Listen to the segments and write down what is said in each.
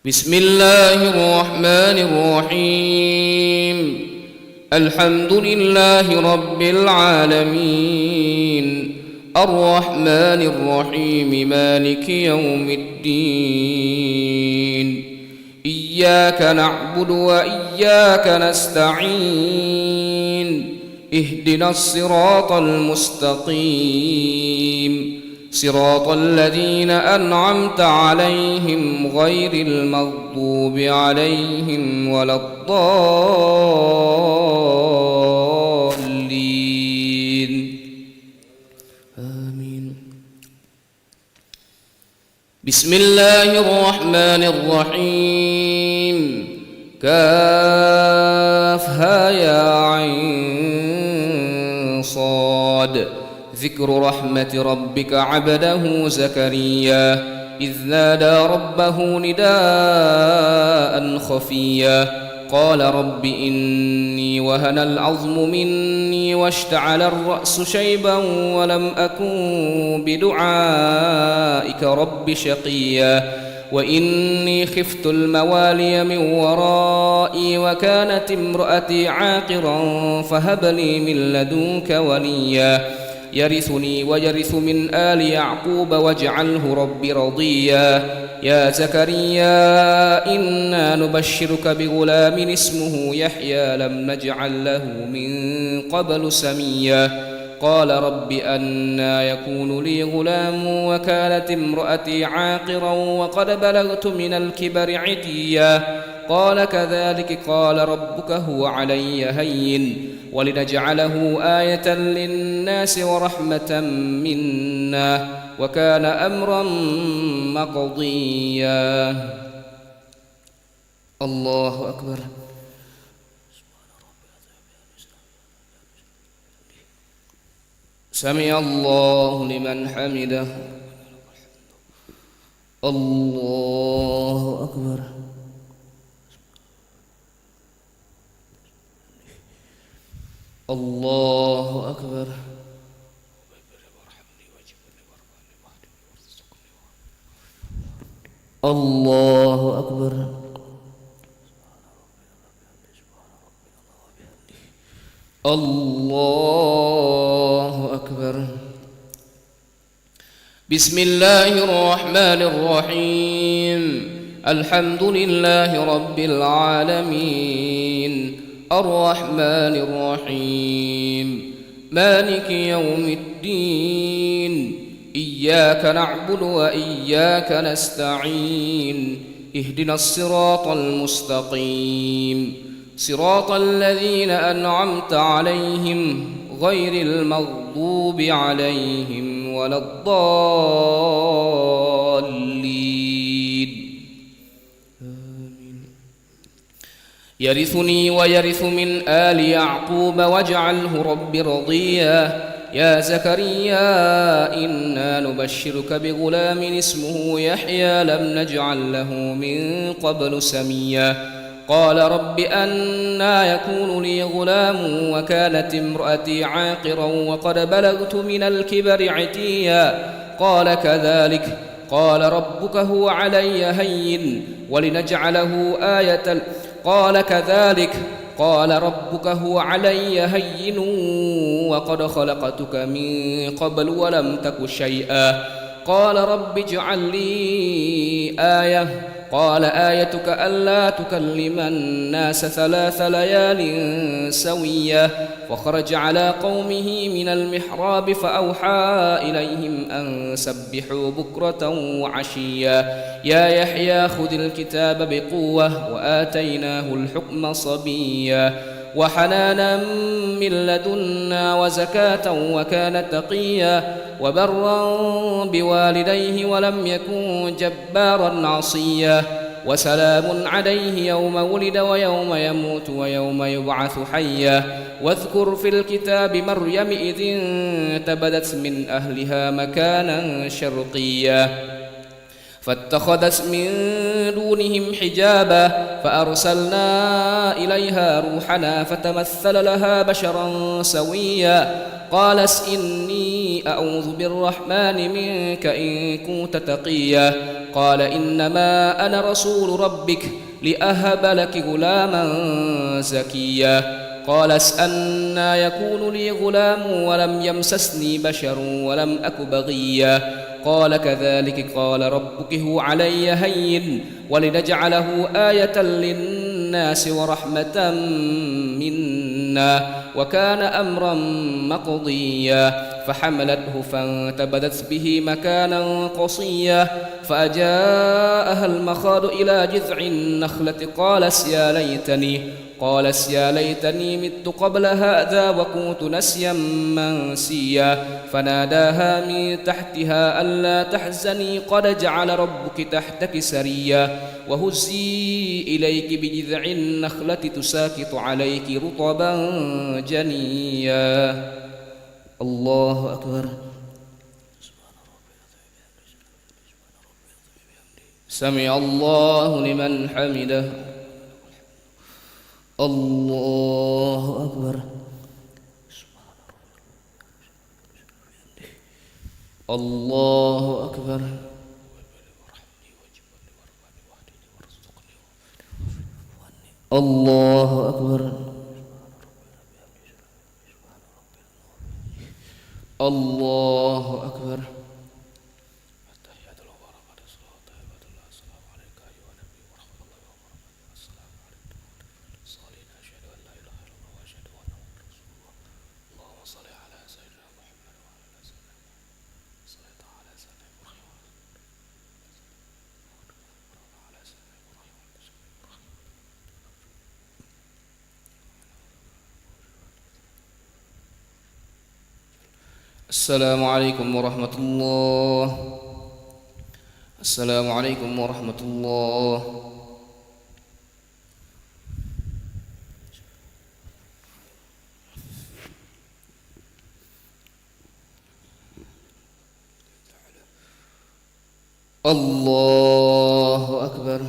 بسم الله الرحمن الرحيم. الحمد لله رب العالمين، الرحمن الرحيم، مالك يوم الدين. إياك نعبد وإياك نستعين، اهدنا الصراط المستقيم، صراط الذين أنعمت عليهم غير المغضوب عليهم ولا الضالين. آمين. بسم الله الرحمن الرحيم. كافها يا عين صاد. ذكر رحمة ربك عبده زكريا إذ نادى ربه نداء خفيا قال رب إني وهن العظم مني واشتعل الرأس شيبا ولم أكن بدعائك رب شقيا وإني خفت الموالي من ورائي وكانت امرأتي عاقرا فهب لي من لدنك وليا يرثني ويرث من آل يعقوب واجعله رب رضيا يا زكريا إنا نبشرك بغلام اسمه يحيى لم نجعل له من قبل سميا قال رب أنى يكون لي غلام وكانت امرأتي عاقرا وقد بلغت من الكبر عتيا قال كذلك قال ربك هو علي هين ولنجعله آية للناس ورحمة منا وكان أمرا مقضيا. الله أكبر. سمع الله لمن حمده. الله أكبر. الله أكبر. الله أكبر. الله أكبر. بسم الله الرحمن الرحيم. الحمد لله رب العالمين، الرحمن الرحيم، مالك يوم الدين. إياك نعبد وإياك نستعين، اهدنا الصراط المستقيم، صراط الذين أنعمت عليهم غير المغضوب عليهم ولا الضالين. يرثني ويرث من آل يعقوب واجعله رب رضيا يا زكريا إنا نبشرك بغلام اسمه يحيى لم نجعل له من قبل سميا قال رب أنى يكون لي غلام وكانت امرأتي عاقرا وقد بلغت من الكبر عتيا قال كذلك قال ربك هو علي هين ولنجعله آية قال كذلك قال ربك هو علي هين وقد خلقتك من قبل ولم تك شيئا قال رب اجعل لي آية قال آيتك ألا تكلم الناس 3 ليال سويا وخرج على قومه من المحراب فأوحى إليهم أن سبحوا بكرة وعشيا يا يحيى خذ الكتاب بقوة وآتيناه الحكم صبيا وحنانا من لدنا وزكاة وكان تقيا وبرا بوالديه ولم يكن جبارا عصيا وسلام عليه يوم ولد ويوم يموت ويوم يبعث حيا واذكر في الكتاب مريم إذ انتبذت من أهلها مكانا شرقيا فاتخذت من دونهم حجابا فأرسلنا إليها روحنا فتمثل لها بشرا سويا قالت إني أعوذ بالرحمن منك إن كنت تقيا قال إنما أنا رسول ربك لأهب لك غلاما زكيا قالت أنى يكون لي غلام ولم يمسسني بشر ولم أك بغيا قال كذلك قال ربك هو علي هين ولنجعله آية للناس ورحمة منا وكان أمرا مقضيا فحملته فانتبذت به مكانا قصيا فأجاءها المخاض إلى جذع النخلة قالت يا ليتني مت قبل هذا وكنت نسيا منسيا فناداها من تحتها ألا تحزني قد جعل ربك تحتك سريا وهزي إليك بجذع النخلة تساقط عليك رطبا جنيا. الله أكبر. سمع الله لمن حمده. الله أكبر. الله أكبر. الله أكبر. الله أكبر. السلام عليكم ورحمة الله. السلام عليكم ورحمة الله. الله أكبر.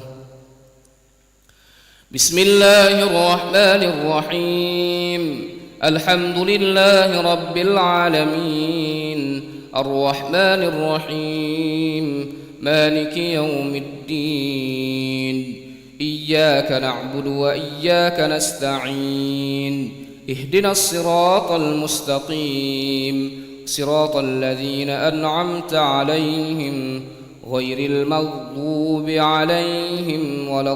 بسم الله الرحمن الرحيم. الحمد لله رب العالمين الرحمن الرحيم مالك يوم الدين إياك نعبد وإياك نستعين اهدنا الصراط المستقيم صراط الذين أنعمت عليهم غير المغضوب عليهم ولا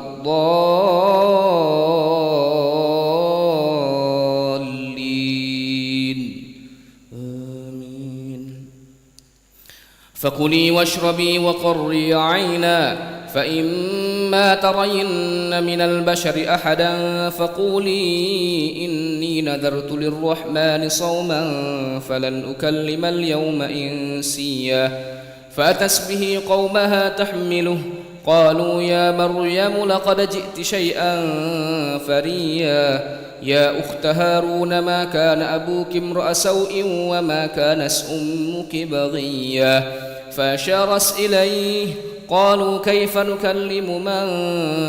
فكلي واشربي وقري عينا فإما ترين من البشر أحدا فقولي إني نذرت للرحمن صوما فلن أكلم اليوم إنسيا فأتت به قومها تحمله قالوا يا مريم لقد جئت شيئا فريا يا أخت هارون ما كان أبوك امرأ سوء وما كانت أمك بغيا فأشارت إليه قالوا كيف نكلم من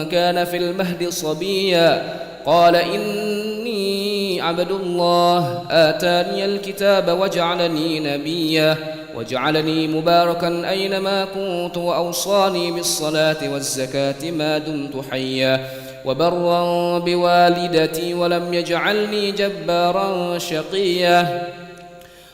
كان في المهد صبيا قال إني عبد الله آتاني الكتاب وجعلني نبيا وجعلني مباركا أينما كنت وأوصاني بالصلاة والزكاة ما دمت حيا وبرا بوالدتي ولم يجعلني جبارا شقيا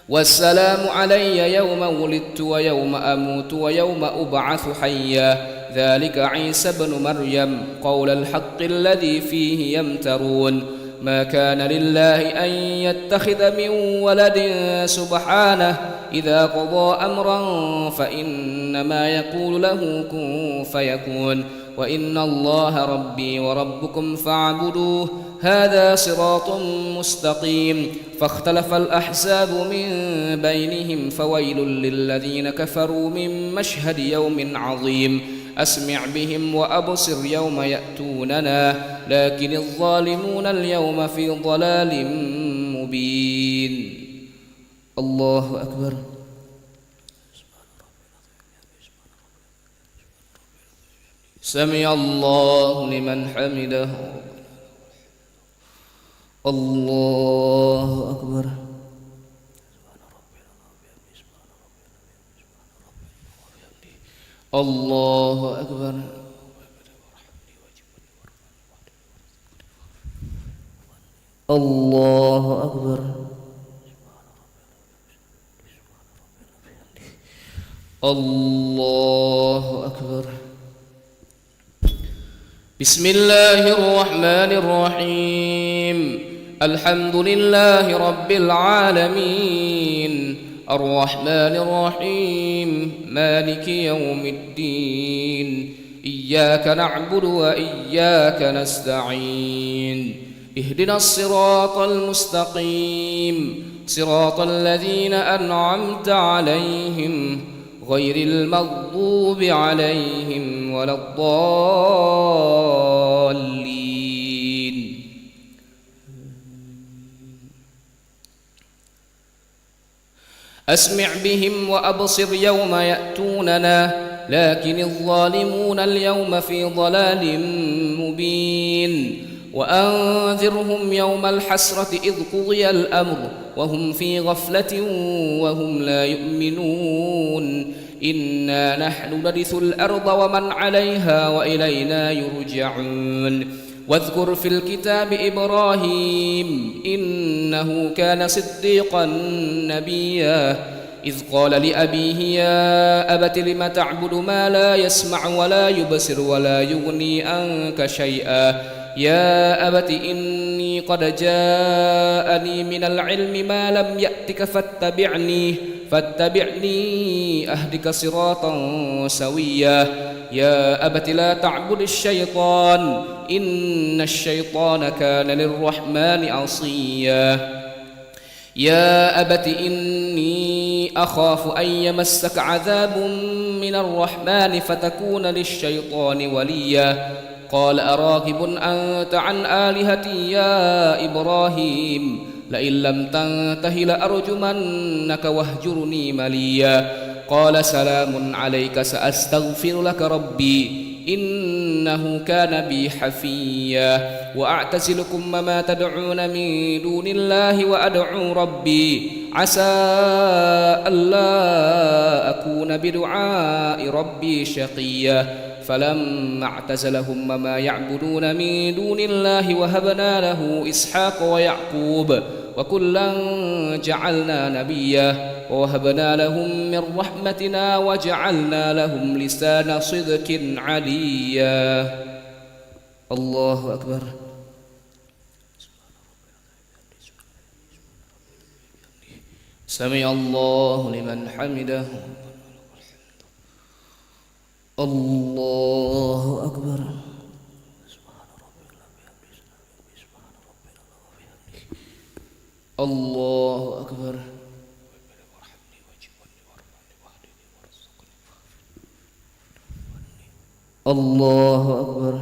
والسلام علي يوم ولدت ويوم أموت ويوم أبعث حيا ذلك عيسى بن مريم قول الحق الذي فيه يمترون ما كان لله أن يتخذ من ولد سبحانه إذا قضى أمرا فإنما يقول له كن فيكون وإن الله ربي وربكم فاعبدوه هذا صراط مستقيم فاختلف الأحزاب من بينهم فويل للذين كفروا من مشهد يوم عظيم أسمع بهم وأبصر يوم يأتوننا لكن الظالمون اليوم في ضلال مبين. الله أكبر. سمع الله لمن حمده. الله أكبر. الله أكبر. الله أكبر. الله أكبر. بسم الله الرحمن الرحيم. الحمد لله رب العالمين الرحمن الرحيم مالك يوم الدين إياك نعبد وإياك نستعين اهدنا الصراط المستقيم صراط الذين أنعمت عليهم غير المغضوب عليهم ولا الضالين. أسمع بهم وأبصر يوم يأتوننا لكن الظالمون اليوم في ضلال مبين. وأنذرهم يوم الحسرة إذ قضي الأمر وهم في غفلة وهم لا يؤمنون. إنا نحن نرث الأرض ومن عليها وإلينا يرجعون. واذكر في الكتاب إبراهيم إنه كان صديقا نبيا إذ قال لأبيه يا أبت لم تعبد ما لا يسمع ولا يبصر ولا يغني عنك شيئا يا أبت إني قد جاءني من العلم ما لم يأتك فاتبعني أهدك صراطا سويا يا أبت لا تعبد الشيطان إن الشيطان كان للرحمن عصيا يا أبت إني أخاف أن يمسك عذاب من الرحمن فتكون للشيطان وليا قال أراغب أنت عن آلهتي يا إبراهيم لئن لم تنته لأرجمنك واهجرني مليا قال سلام عليك سأستغفر لك ربي إنه كان بي حفيا وأعتزلكم ما تدعون من دون الله وأدعو ربي عسى ألا أكون بدعاء ربي شقيا فلما اعتزلهم ما يعبدون من دون الله وهبنا له إسحاق ويعقوب وكلا جعلنا نبيا ووهبنا لهم من رحمتنا وجعلنا لهم لسان صدق عليا. الله أكبر. سمع الله لمن حمده. الله أكبر. الله أكبر. الله أكبر.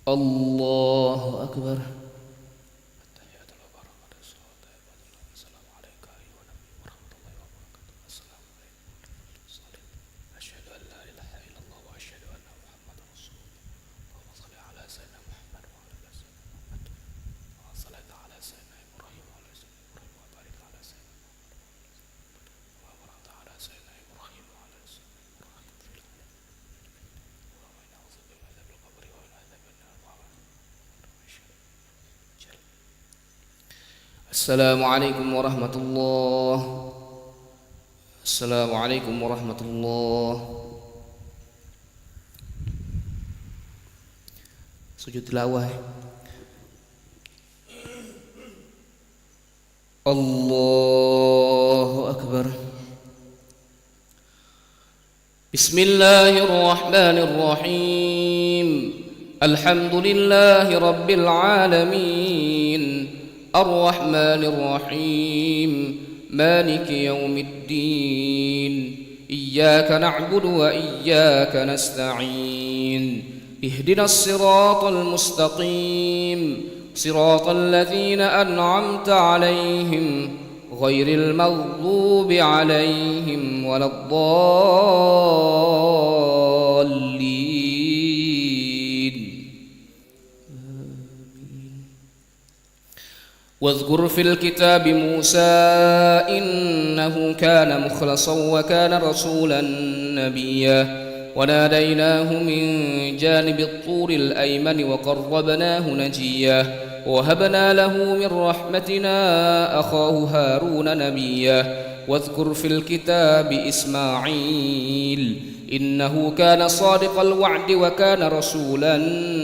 الله أكبر. السلام عليكم ورحمة الله. السلام عليكم ورحمة الله. Sujud tilawah. Allahu Akbar. Bismillahirrahmanirrahim. Alhamdulillahi Rabbil Alamin الرحمن الرحيم مالك يوم الدين إياك نعبد وإياك نستعين اهدنا الصراط المستقيم صراط الذين أنعمت عليهم غير المغضوب عليهم ولا الضالين. واذكر في الكتاب موسى إنه كان مخلصا وكان رسولا نبيا وناديناه من جانب الطور الأيمن وقربناه نجيا ووهبنا له من رحمتنا أخاه هارون نبيا. واذكر في الكتاب إسماعيل إنه كان صادق الوعد وكان رسولا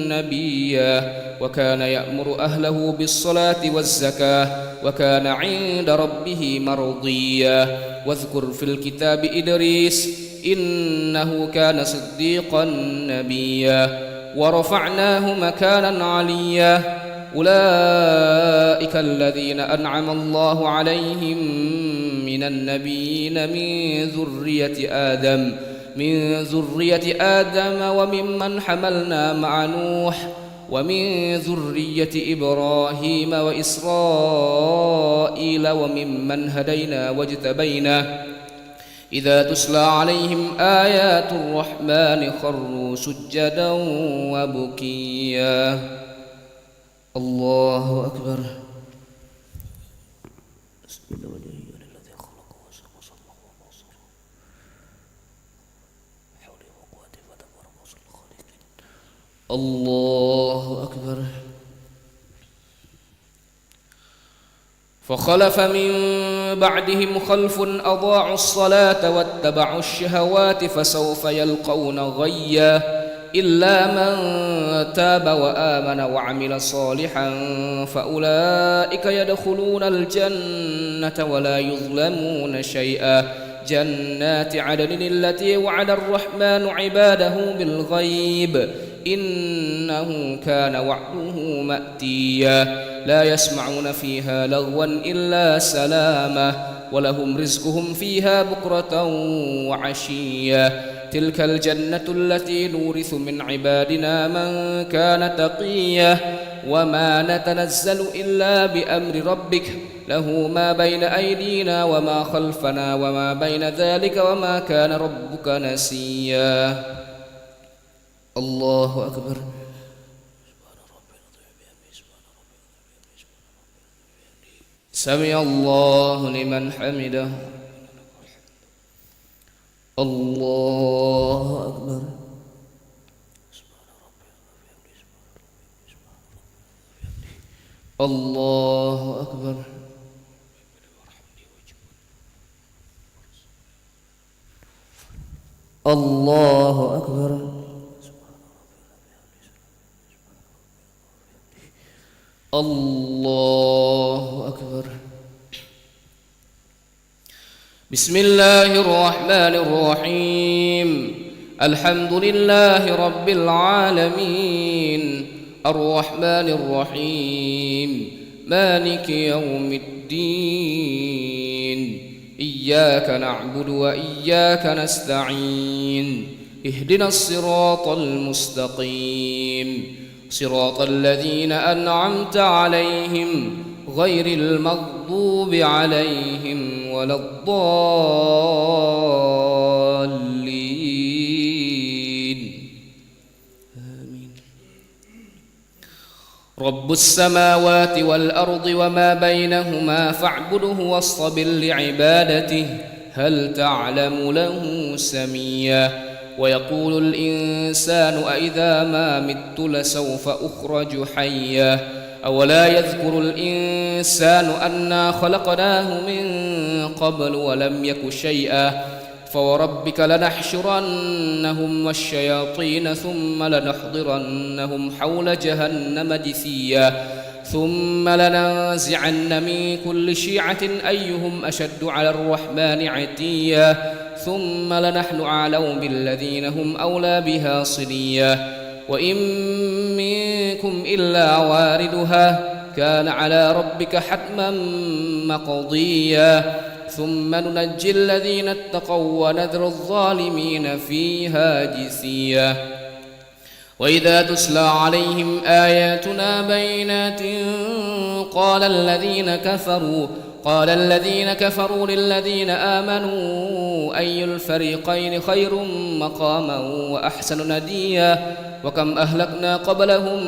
نبيا وكان يأمر أهله بالصلاة والزكاة وكان عند ربه مرضيا. واذكر في الكتاب إدريس إنه كان صديقا نبيا ورفعناه مكانا عليا. أولئك الذين أنعم الله عليهم من النبيين من ذرية آدم وممن حملنا مع نوح ومن ذرية إبراهيم وإسرائيل وممن هدينا واجتبينا إذا تسلى عليهم آيات الرحمن خروا سجدا وبكيا. الله أكبر. الله أكبر. فخلف من بعدهم خلف أضاعوا الصلاة واتبعوا الشهوات فسوف يلقون غيا إلا من تاب وآمن وعمل صالحا فأولئك يدخلون الجنة ولا يظلمون شيئا. جنات عدن التي وعد الرحمن عباده بالغيب إنه كان وعده مأتيا. لا يسمعون فيها لغوا إلا سلاما ولهم رزقهم فيها بكرة وعشيا. تلك الجنة التي نورث من عبادنا من كان تقيا وما نتنزل إلا بأمر ربك له ما بين أيدينا وما خلفنا وما بين ذلك وما كان ربك نسيا. الله أكبر. سمع الله لمن حمده. الله أكبر. الله أكبر. الله أكبر. الله أكبر. بسم الله الرحمن الرحيم. الحمد لله رب العالمين الرحمن الرحيم مالك يوم الدين إياك نعبد وإياك نستعين اهدنا الصراط المستقيم صراط الذين أنعمت عليهم غير المغضوب عليهم ولا الضالين. آمين. رب السماوات والأرض وما بينهما فاعبده واصطبر لعبادته هل تعلم له سميا. ويقول الإنسان أإذا ما مت لسوف أخرج حيا أولا يذكر الإنسان أنا خلقناه من قبل ولم يك شيئا. فوربك لنحشرنهم والشياطين ثم لنحضرنهم حول جهنم جثيا ثم لننزعن من كل شيعة أيهم أشد على الرحمن عتيا ثم لنحن أعلم بالذين هم أولى بها صليا. وإن منكم إلا واردها كان على ربك حتما مقضيا ثم ننجي الذين اتقوا ونذر الظالمين فيها جثيا. وإذا تسلى عليهم آياتنا بينات قال الذين كفروا للذين آمنوا أي الفريقين خير مقاما وأحسن نديا وكم أهلكنا قبلهم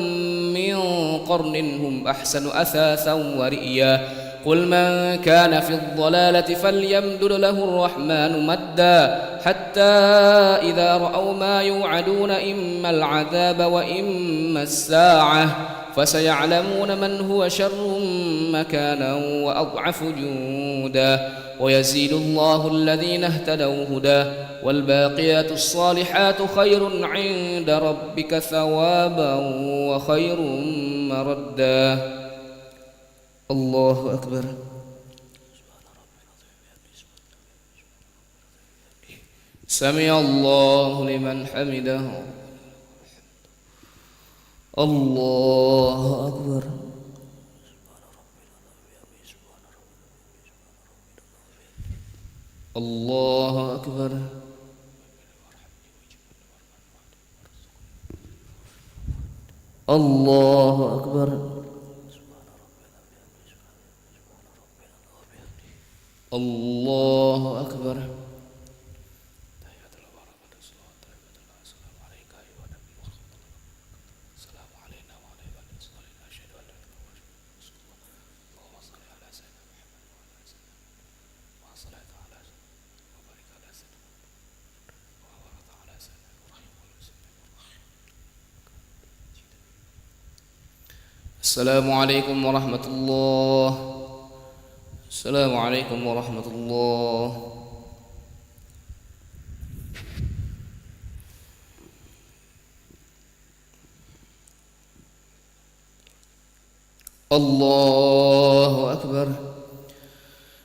من قرن هم أحسن أثاثا ورئيا قل من كان في الضلالة فليمدد له الرحمن مدا حتى إذا رأوا ما يوعدون إما العذاب وإما الساعة فسيعلمون من هو شر مكانا وأضعف جندا ويزيد الله الذين اهتدوا هدى والباقيات الصالحات خير عند ربك ثوابا وخير مردا. الله أكبر. سمع الله لمن حمده. الله أكبر. الله أكبر. الله أكبر. الله أكبر. السلام عليكم ورحمة الله. السلام عليكم ورحمة الله. الله أكبر.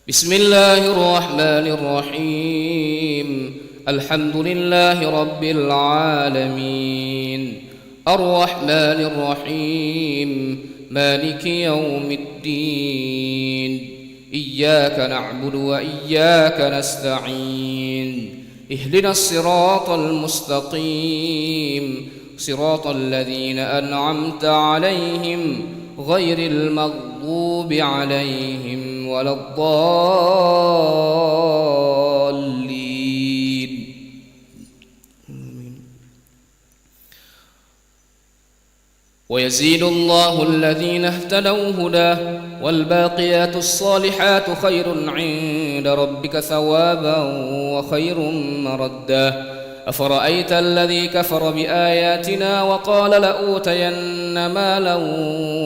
بسم الله الرحمن الرحيم. الحمد لله رب العالمين الرحمن الرحيم مالك يوم الدين إياك نعبد وإياك نستعين اهدنا الصراط المستقيم صراط الذين أنعمت عليهم غير المغضوب عليهم ولا الضالين. ويزيد الله الذين اهتدوا هدى والباقيات الصالحات خير عند ربك ثوابا وخير مردا. أفرأيت الذي كفر بآياتنا وقال لأوتين مالا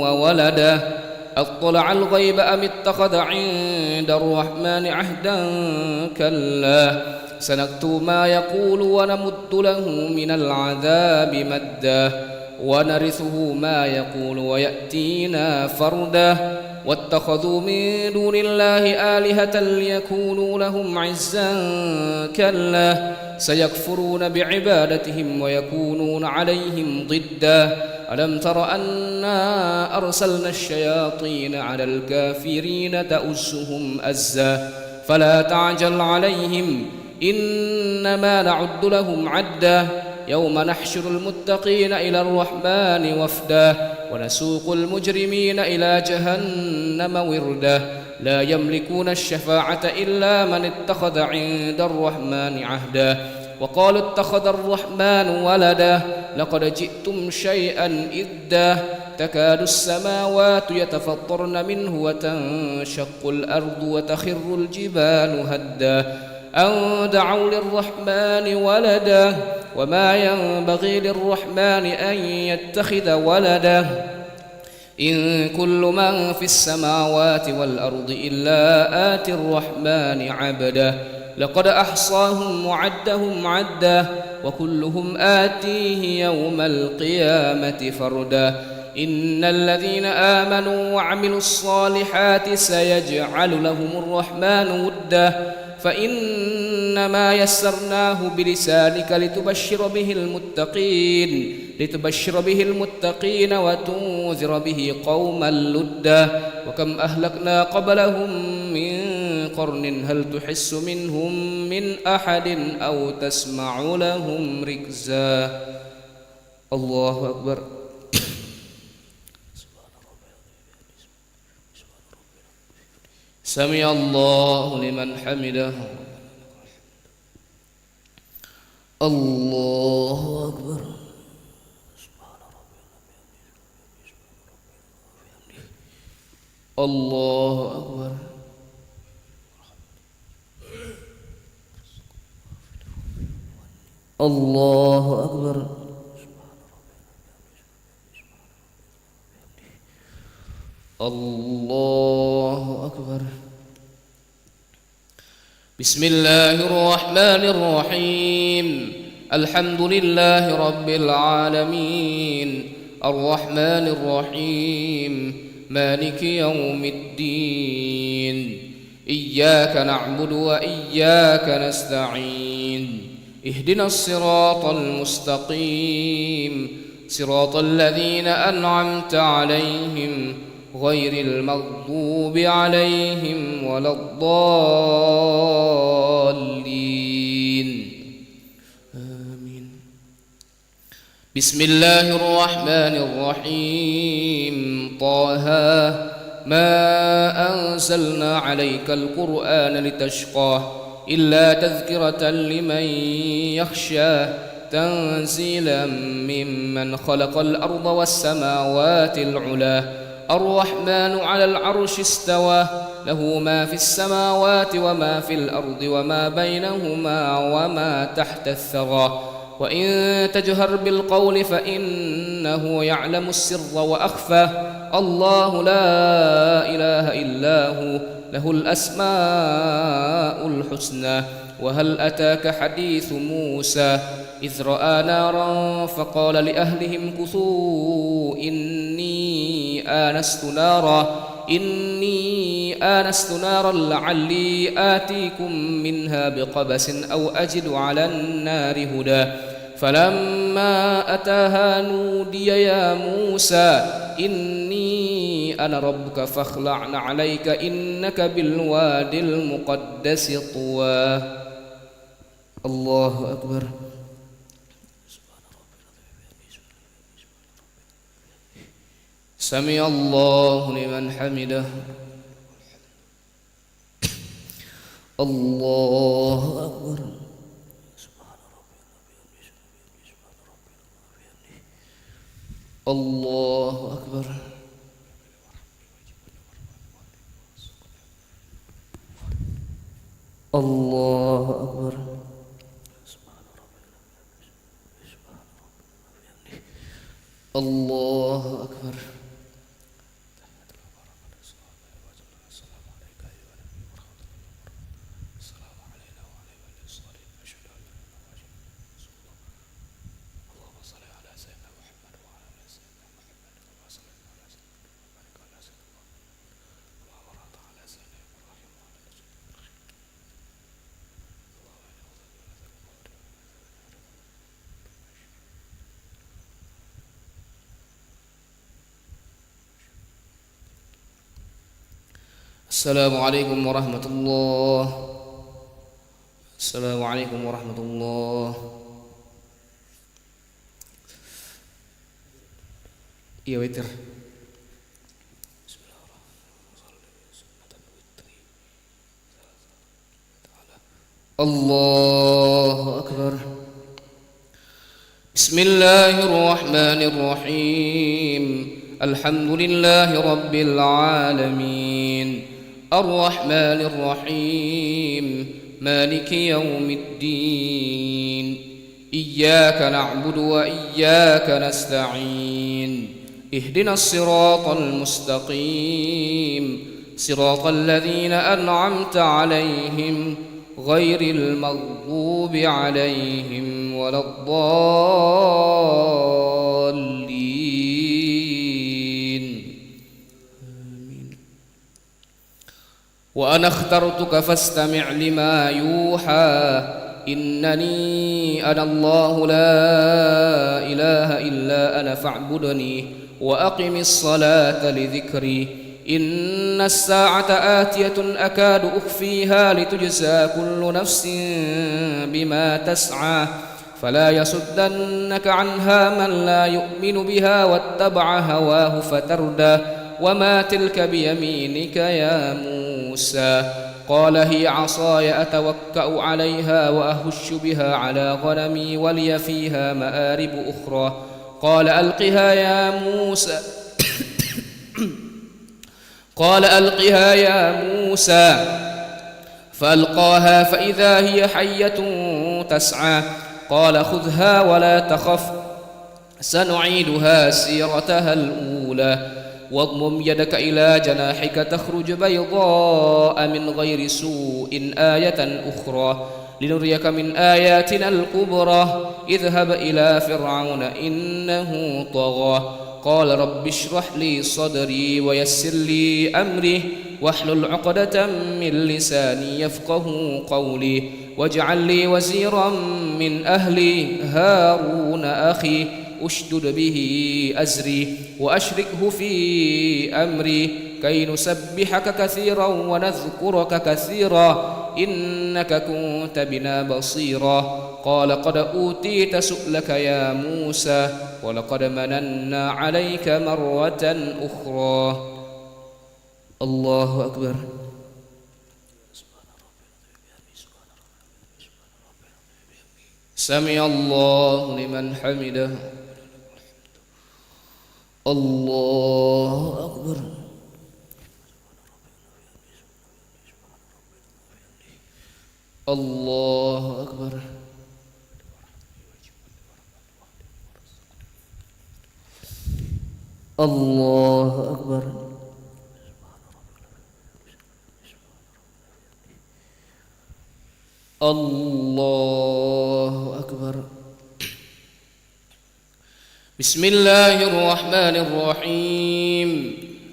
وولدا أطلع الغيب أم اتخذ عند الرحمن عهدا كلا سنكتب ما يقول ونمد له من العذاب مدا ونرثه ما يقول ويأتينا فردا واتخذوا من دون الله آلهة ليكونوا لهم عزا كلا سيكفرون بعبادتهم ويكونون عليهم ضدا ألم تر أنا أرسلنا الشياطين على الكافرين تؤزهم أزا فلا تعجل عليهم إنما نعد لهم عدا يوم نحشر المتقين إلى الرحمن وفدا ونسوق المجرمين إلى جهنم وردا لا يملكون الشفاعة إلا من اتخذ عند الرحمن عهدا وقالوا اتخذ الرحمن ولدا لقد جئتم شيئا إدا تكاد السماوات يتفطرن منه وتنشق الأرض وتخر الجبال هدا أن دعوا للرحمن ولدا وما ينبغي للرحمن أن يتخذ ولدا إن كل من في السماوات والأرض إلا آتي الرحمن عبدا لقد أحصاهم وعدهم عدا وكلهم آتيه يوم القيامة فردا إن الذين آمنوا وعملوا الصالحات سيجعل لهم الرحمن ودا فإنما يسرناه بلسانك لتبشر به المتقين وتنذر به قوما لدا وكم أهلكنا قبلهم من قرن هل تحس منهم من أحد أو تسمع لهم ركزا. الله أكبر. سمع الله لمن حمده. الله أكبر. الله أكبر. الله أكبر. الله أكبر. بسم الله الرحمن الرحيم. الحمد لله رب العالمين الرحمن الرحيم مالك يوم الدين. إياك نعبد وإياك نستعين. اهدنا الصراط المستقيم صراط الذين أنعمت عليهم غير المغضوب عليهم ولا الضالين. آمين. بسم الله الرحمن الرحيم. طه ما أنزلنا عليك القرآن لتشقى إلا تذكرة لمن يخشى تنزيلا ممن خلق الأرض والسماوات العلى. الرحمن على العرش استوى له ما في السماوات وما في الأرض وما بينهما وما تحت الثرى. وإن تجهر بالقول فإنه يعلم السر وأخفى. الله لا إله إلا هو له الأسماء الحسنى. وهل أتاك حديث موسى إذ رأى نارا فقال لأهلهم كثوا إني آنست نارا لعلي آتيكم منها بقبس أو أجد على النار هدى. فلما أتاها نودي يا موسى إني أنا ربك فاخلع عليك إنك بالوادي المقدس طوى. الله أكبر. سمع الله لمن حمده. الله أكبر. الله أكبر. الله أكبر. الله أكبر. السلام عليكم ورحمة الله. السلام عليكم ورحمة الله. يا وتر. الله أكبر. بسم الله الرحمن الرحيم. الحمد لله رب العالمين الرحمن الرحيم مالك يوم الدين. إياك نعبد وإياك نستعين. اهدنا الصراط المستقيم صراط الذين أنعمت عليهم غير المغضوب عليهم ولا الضالين. وأنا اخترتك فاستمع لما يوحى. إنني أنا الله لا إله إلا أنا فاعبدني وأقم الصلاة لذكري. إن الساعة آتية أكاد أخفيها لتجزى كل نفس بما تسعى. فلا يصدنك عنها من لا يؤمن بها واتبع هواه فتردى. وما تلك بيمينك يا موسى قال هي عصاي أتوكأ عليها وأهش بها على غنمي ولي فيها مآرب أخرى قال ألقها يا موسى قال ألقها يا موسى فألقاها فإذا هي حية تسعى قال خذها ولا تخف سنعيدها سيرتها الأولى واضمم يدك إلى جناحك تخرج بيضاء من غير سوء آية أخرى لنريك من آياتنا الكبرى اذهب إلى فرعون إنه طغى قال رب اشرح لي صدري ويسر لي أمري واحلل عقدة من لساني يفقه قولي واجعل لي وزيرا من أهلي هارون أخي أشدد به أزري وأشركه في أمري كي نسبحك كثيرا ونذكرك كثيرا إنك كنت بنا بصيرا قال قد أوتيت سؤلك يا موسى ولقد مننا عليك مرة أخرى الله أكبر سمع الله لمن حمده الله أكبر الله أكبر الله أكبر الله أكبر بسم الله الرحمن الرحيم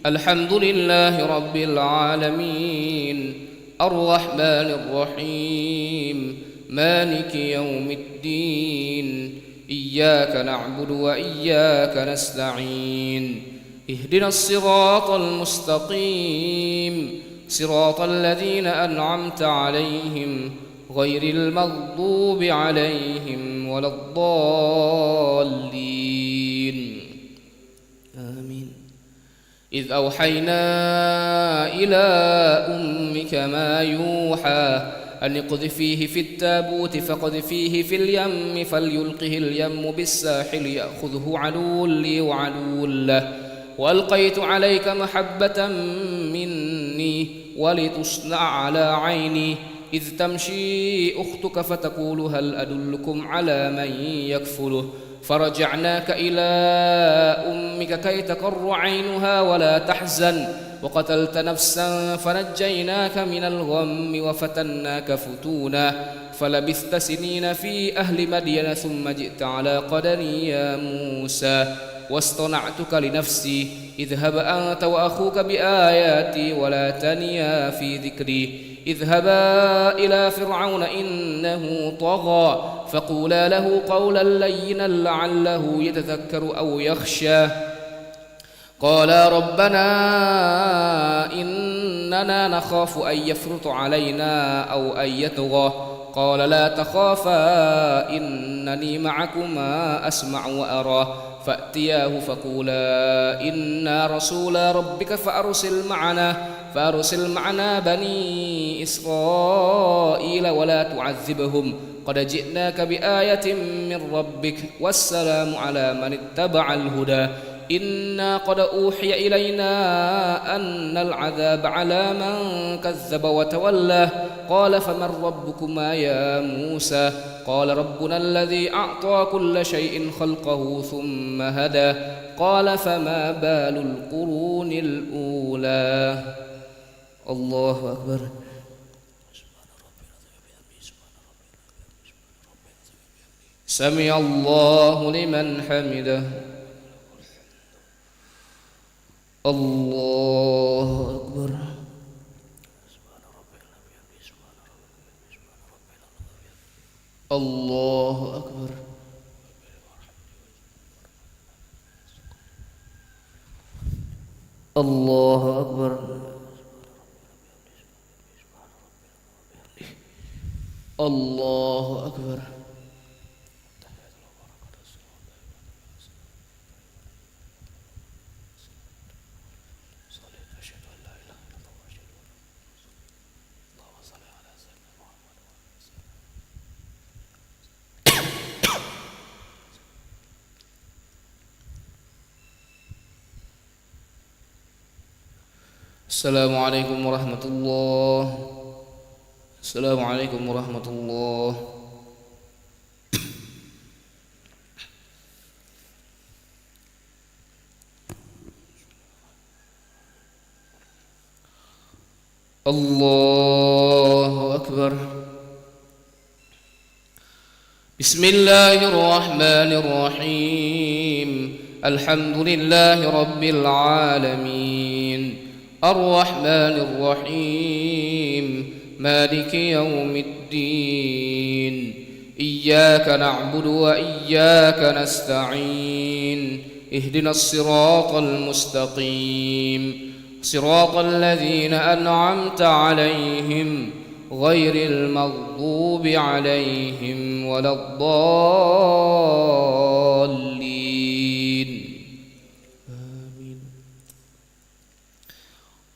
الحمد لله رب العالمين الرحمن الرحيم مالك يوم الدين إياك نعبد وإياك نستعين اهدنا الصراط المستقيم صراط الذين أنعمت عليهم غير المغضوب عليهم ولا الضالين آمين إذ أوحينا إلى أمك ما يوحى أن اقذفيه في التابوت فاقذفيه في اليم فليلقه اليم بالساحل يأخذه عدو لي وعدو له وألقيت عليك محبة مني ولتصنع على عيني إذ تمشي أختك فتقول هل أدلكم على من يكفله فرجعناك إلى أمك كي تقر عينها ولا تحزن وقتلت نفسا فنجيناك من الغم وفتناك فتونا فلبثت سنين في أهل مدين ثم جئت على قدري يا موسى واصطنعتك لنفسي اذهب أنت وأخوك بآياتي ولا تنيا في ذكري اذهبا إلى فرعون إنه طغى فقولا له قولا لينا لعله يتذكر أو يخشى قالا ربنا إننا نخاف أن يفرط علينا أو أن يطغى قال لا تخافا إنني معكما أسمع وأرى فأتياه فقولا إنا رسولا ربك فأرسل معنا بني إسرائيل ولا تعذبهم قد جئناك بآية من ربك والسلام على من اتبع الهدى إنا قد أوحي إلينا أن العذاب على من كذب وتولى قال فمن ربكما يا موسى قال ربنا الذي أعطى كل شيء خلقه ثم هدى قال فما بال القرون الأولى الله أكبر سمع الله لمن حمده الله أكبر الله أكبر الله أكبر الله أكبر السلام عليكم ورحمة الله. السلام عليكم ورحمة الله. الله أكبر. بسم الله الرحمن الرحيم. الحمد لله رب العالمين الرحمن الرحيم مالك يوم الدين إياك نعبد وإياك نستعين اهدنا الصراط المستقيم صراط الذين أنعمت عليهم غير المغضوب عليهم ولا الضالين آمين.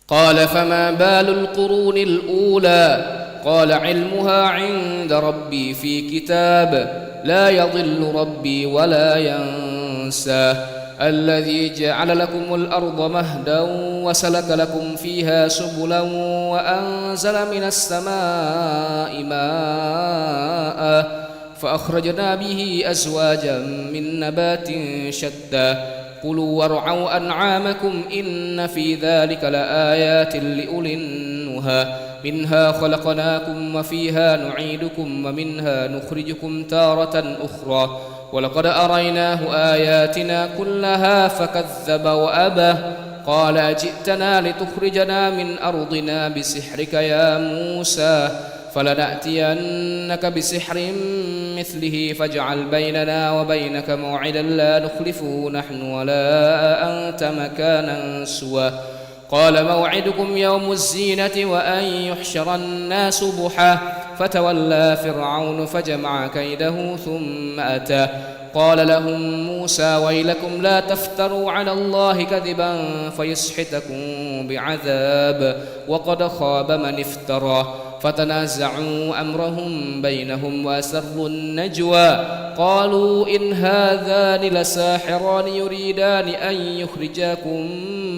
قال فما بال القرون الأولى قال علمها عند ربي في كتاب لا يضل ربي ولا ينسى الذي جعل لكم الأرض مهدا وسلك لكم فيها سبلا وأنزل من السماء ماء فأخرجنا به أزواجا من نبات شتى كلوا وارعوا أنعامكم إن في ذلك لآيات لأولي النهى منها خلقناكم وفيها نعيدكم ومنها نخرجكم تارة أخرى ولقد أريناه آياتنا كلها فكذب وأبى قال أجئتنا لتخرجنا من أرضنا بسحرك يا موسى فلنأتينك بسحر مثله فاجعل بيننا وبينك موعدا لا نخلفه نحن ولا أنت مكانا سوى قال موعدكم يوم الزينة وأن يحشر الناس ضحى فتولى فرعون فجمع كيده ثم أتى قال لهم موسى ويلكم لا تفتروا على الله كذبا فيسحتكم بعذاب وقد خاب من افترى فتنازعوا أمرهم بينهم وأسروا النجوى قالوا إن هذان لساحران يريدان أن يخرجاكم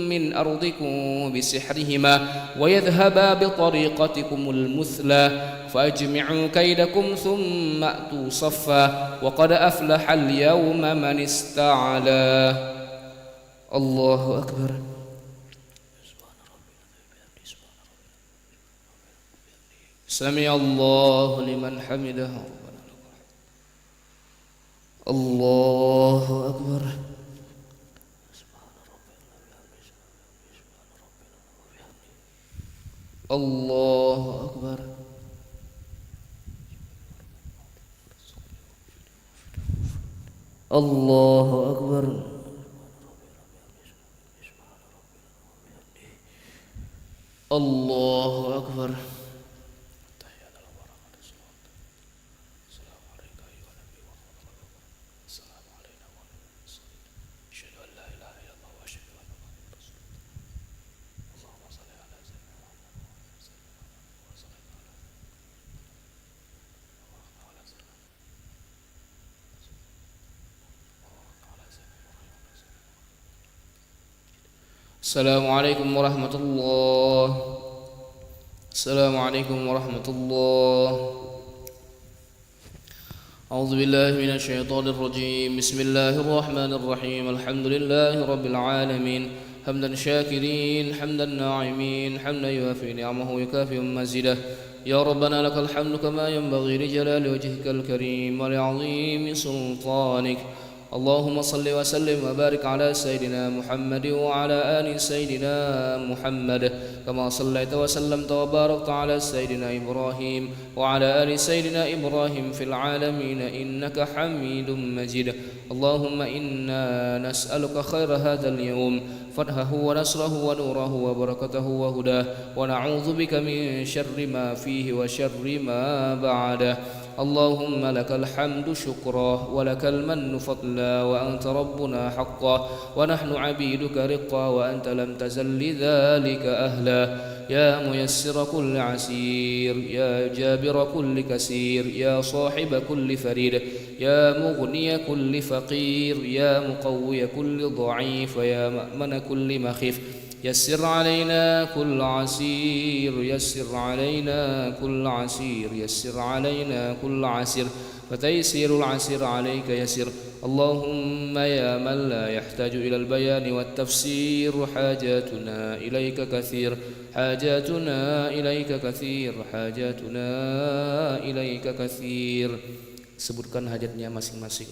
من أرضكم بسحرهما ويذهبا بطريقتكم المثلى فأجمعوا كيدكم ثم أتوا صفا وقد أفلح اليوم من استعلى. الله أكبر. سمع الله لمن حمده. الله أكبر. الله أكبر. الله أكبر. الله أكبر. السلام عليكم ورحمة الله. السلام عليكم ورحمة الله. أعوذ بالله من الشيطان الرجيم. بسم الله الرحمن الرحيم. الحمد لله رب العالمين حمدا شاكرين حمدا ناعمين حمدا يوافي نعمه يكافئ مزيده. يا ربنا لك الحمد كما ينبغي لجلال وجهك الكريم ولعظيم سلطانك. اللهم صل وسلم وبارك على سيدنا محمد وعلى آل سيدنا محمد كما صليت وسلمت وباركت على سيدنا إبراهيم وعلى آل سيدنا إبراهيم في العالمين إنك حميد مجيد. اللهم إنا نسألك خير هذا اليوم فتحه ونصره ونوره وبركته وهداه ونعوذ بك من شر ما فيه وشر ما بعده. اللهم لك الحمد شكرا ولك المن فضلا وأنت ربنا حقا ونحن عبيدك رقا وأنت لم تزل لذلك أهلا. يا ميسر كل عسير يا جابر كل كسير يا صاحب كل فريد يا مغني كل فقير يا مقوي كل ضعيف ويا مأمن كل مخيف يسر علينا كل عسير يسر علينا كل عسير يسر علينا كل عسير فتيسير العسير عليك يسر اللهم يا من لا يحتاج إلى البيان والتفسير حاجاتنا إليك كثير حاجاتنا إليك كثير حاجاتنا إليك كثير. Sebutkan hajatnya masing-masing.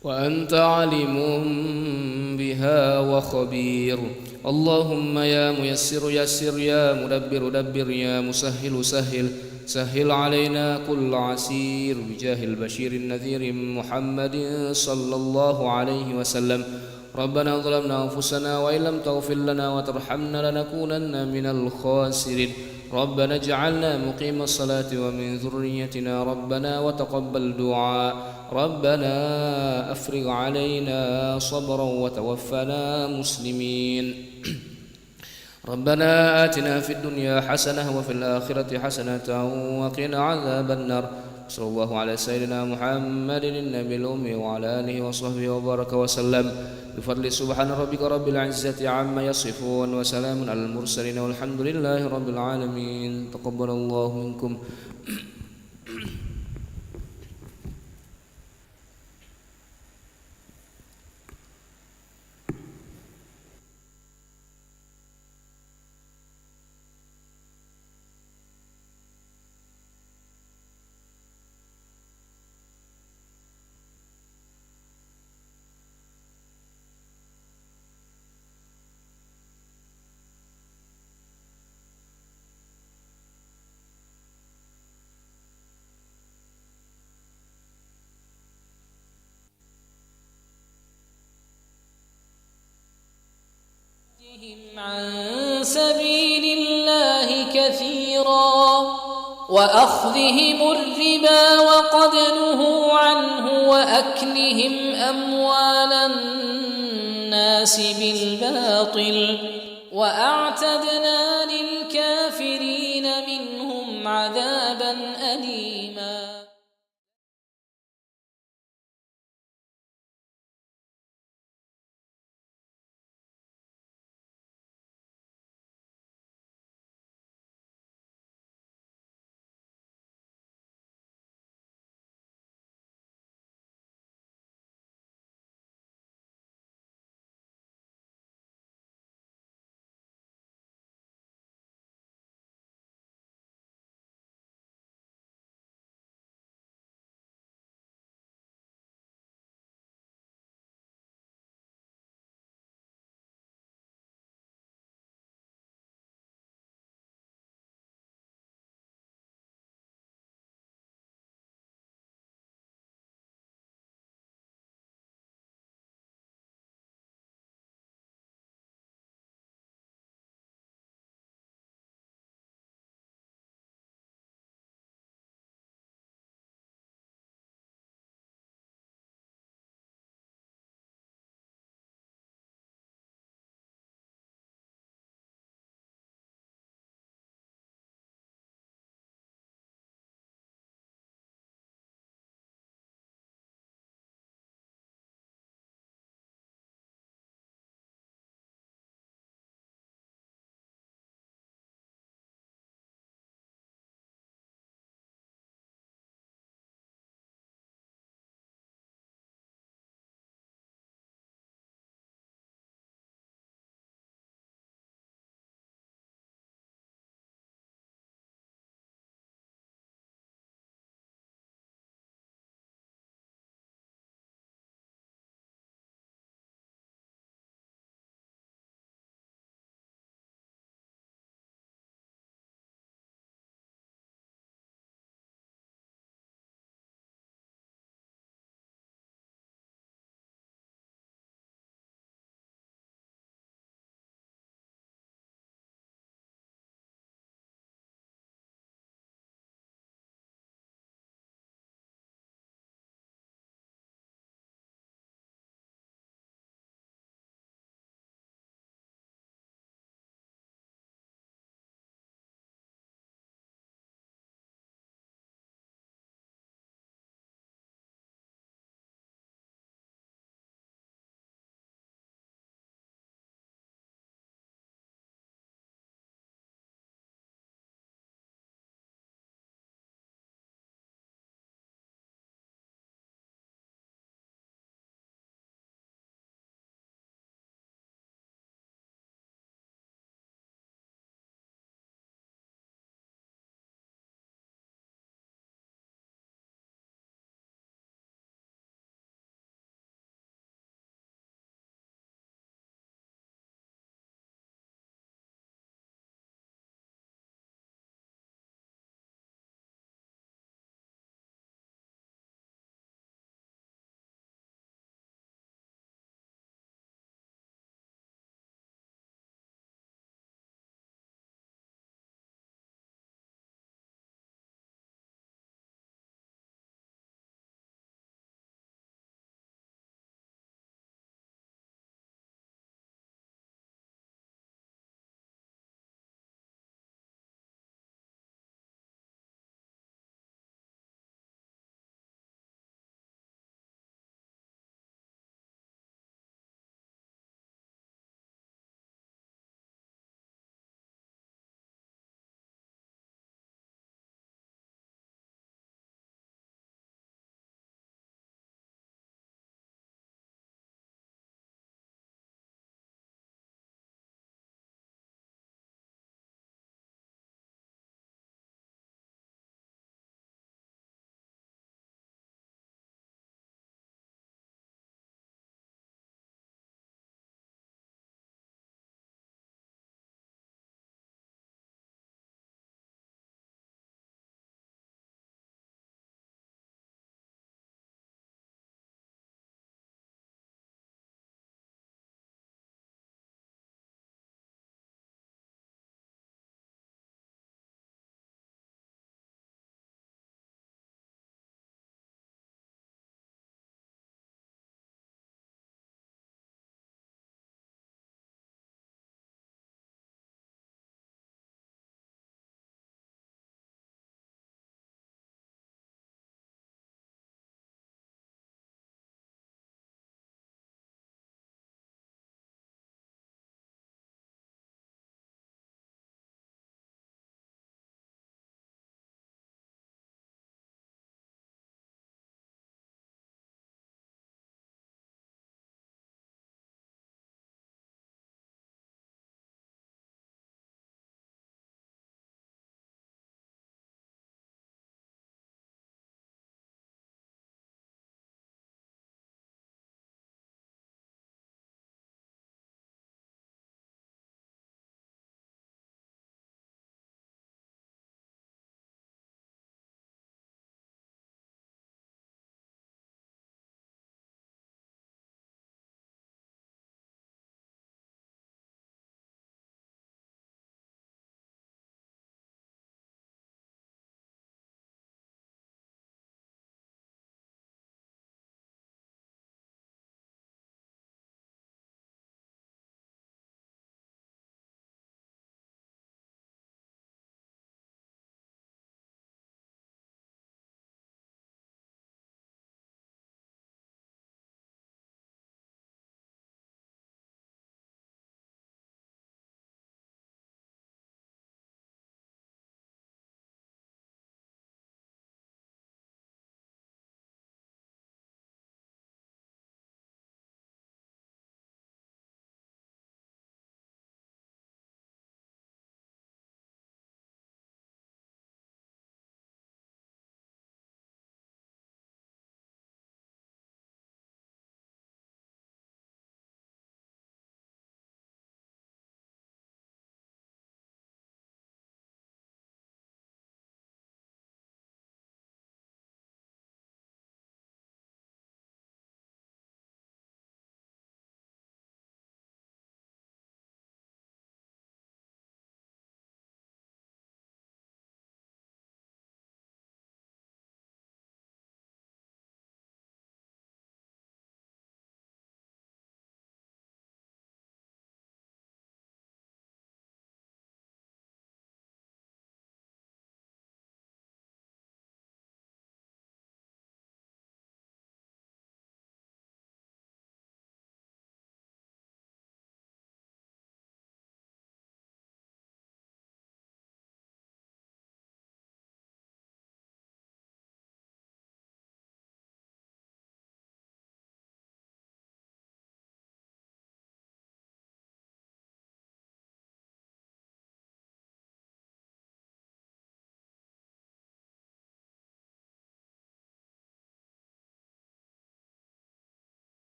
وأنت عليم بها وخبير. اللهم يا ميسر يسر يا مدبر دبر يا مسهل سهل سهل علينا كل عسير بجاه البشير النذير محمد صلى الله عليه وسلم. ربنا ظلمنا أنفسنا وإن لم تغفر لنا وترحمنا لنكونن من الخاسرين. ربنا اجعلنا مقيم الصلاة ومن ذريتنا ربنا وتقبل دعاء. ربنا أفرغ علينا صبرا وتوفنا مسلمين. ربنا آتنا في الدنيا حسنة وفي الآخرة حسنة وقنا عذاب النار. صلى الله على سيدنا محمد النبي الأمي وعلى آله وصحبه وبارك وسلم. بفضل سبحان ربك رب العزة عما يصفون وسلام على المرسلين والحمد لله رب العالمين. تقبل الله منكم. عن سبيل الله كثيرا وأخذهم الربا وقد نهوا عنه وأكلهم أموال الناس بالباطل وأعتدنا للكافرين منهم عذابا أليما.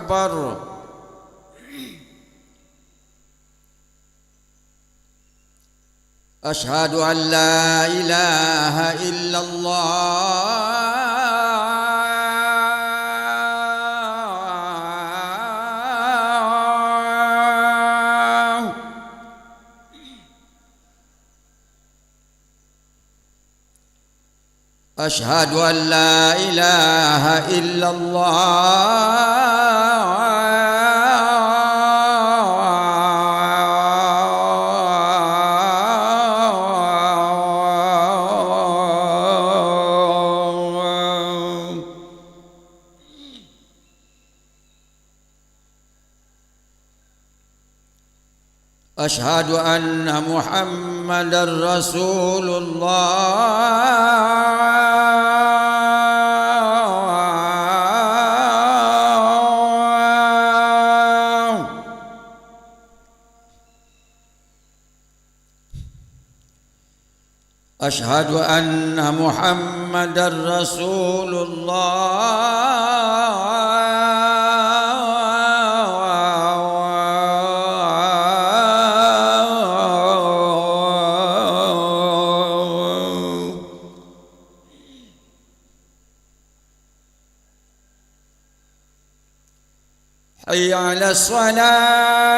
أكبر. أشهد أن لا إله إلا الله. أشهد أن لا إله إلا الله. أشهد أن محمدا رسول الله. أشهد أن محمدا رسول الله. حي على الصلاة.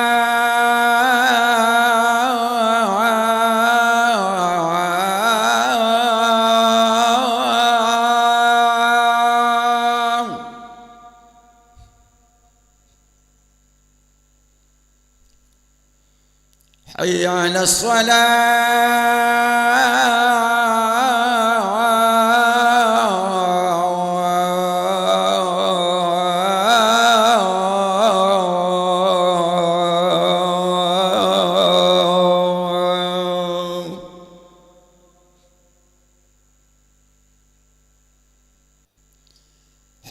حي على الصلاة.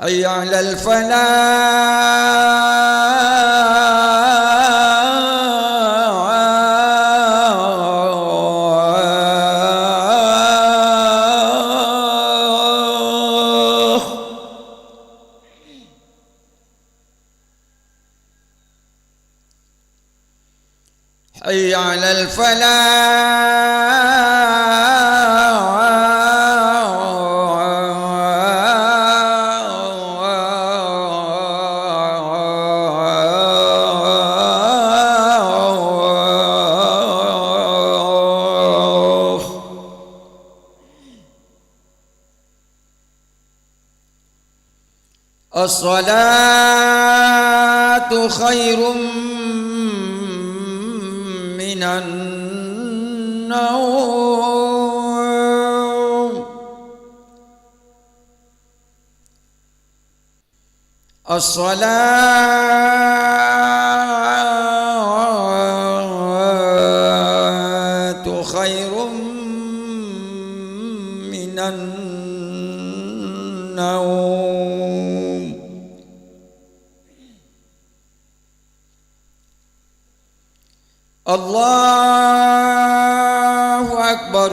حي على الفلاح. حي على الفلاح. الصلاة خير من النوم. الصلاة خير من النوم. الله أكبر.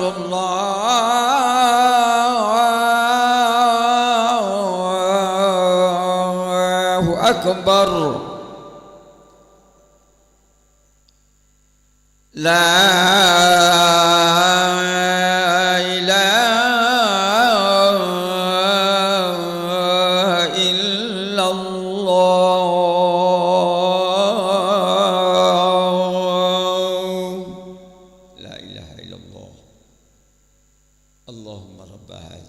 الله أكبر. لا إله إلا الله. لا إله إلا الله. اللهم رب هذه.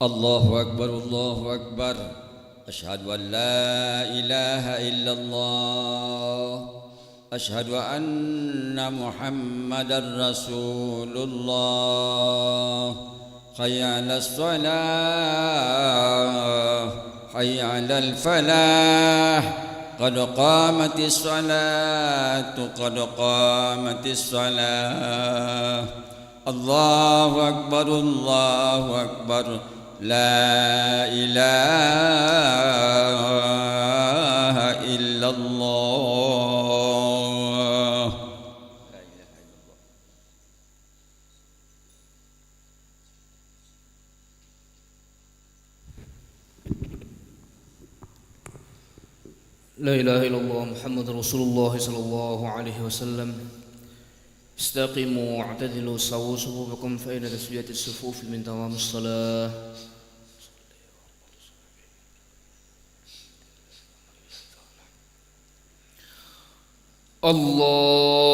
الله أكبر الله أكبر أشهد أن لا إله إلا الله أشهد أن محمدا رسول الله حي على الصلاة حي على الفلاح قد قامت الصلاة قد قامت الصلاة الله أكبر الله أكبر لا إله إلا الله. لا إله إلا الله محمد رسول الله صلى الله عليه وسلم. استقيموا واعتدلوا سووا صفوفكم فإن تسوية الصفوف من تمام الصلاة.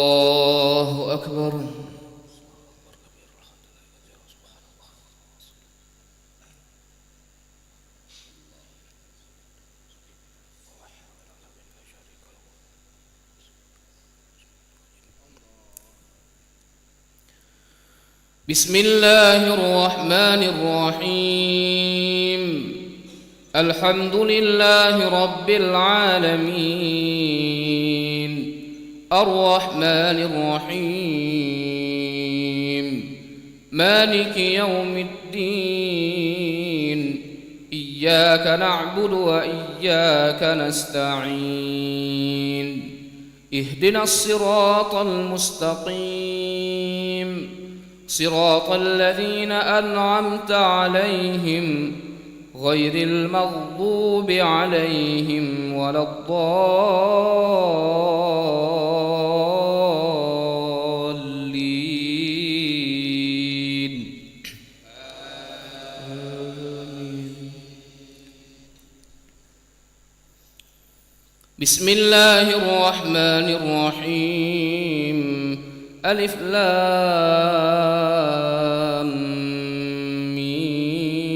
الله أكبر. بسم الله الرحمن الرحيم. الحمد لله رب العالمين الرحمن الرحيم مالك يوم الدين إياك نعبد وإياك نستعين اهدنا الصراط المستقيم صراط الذين أنعمت عليهم غير المغضوب عليهم ولا الضالين. بسم الله الرحمن الرحيم. ألف لام ميم.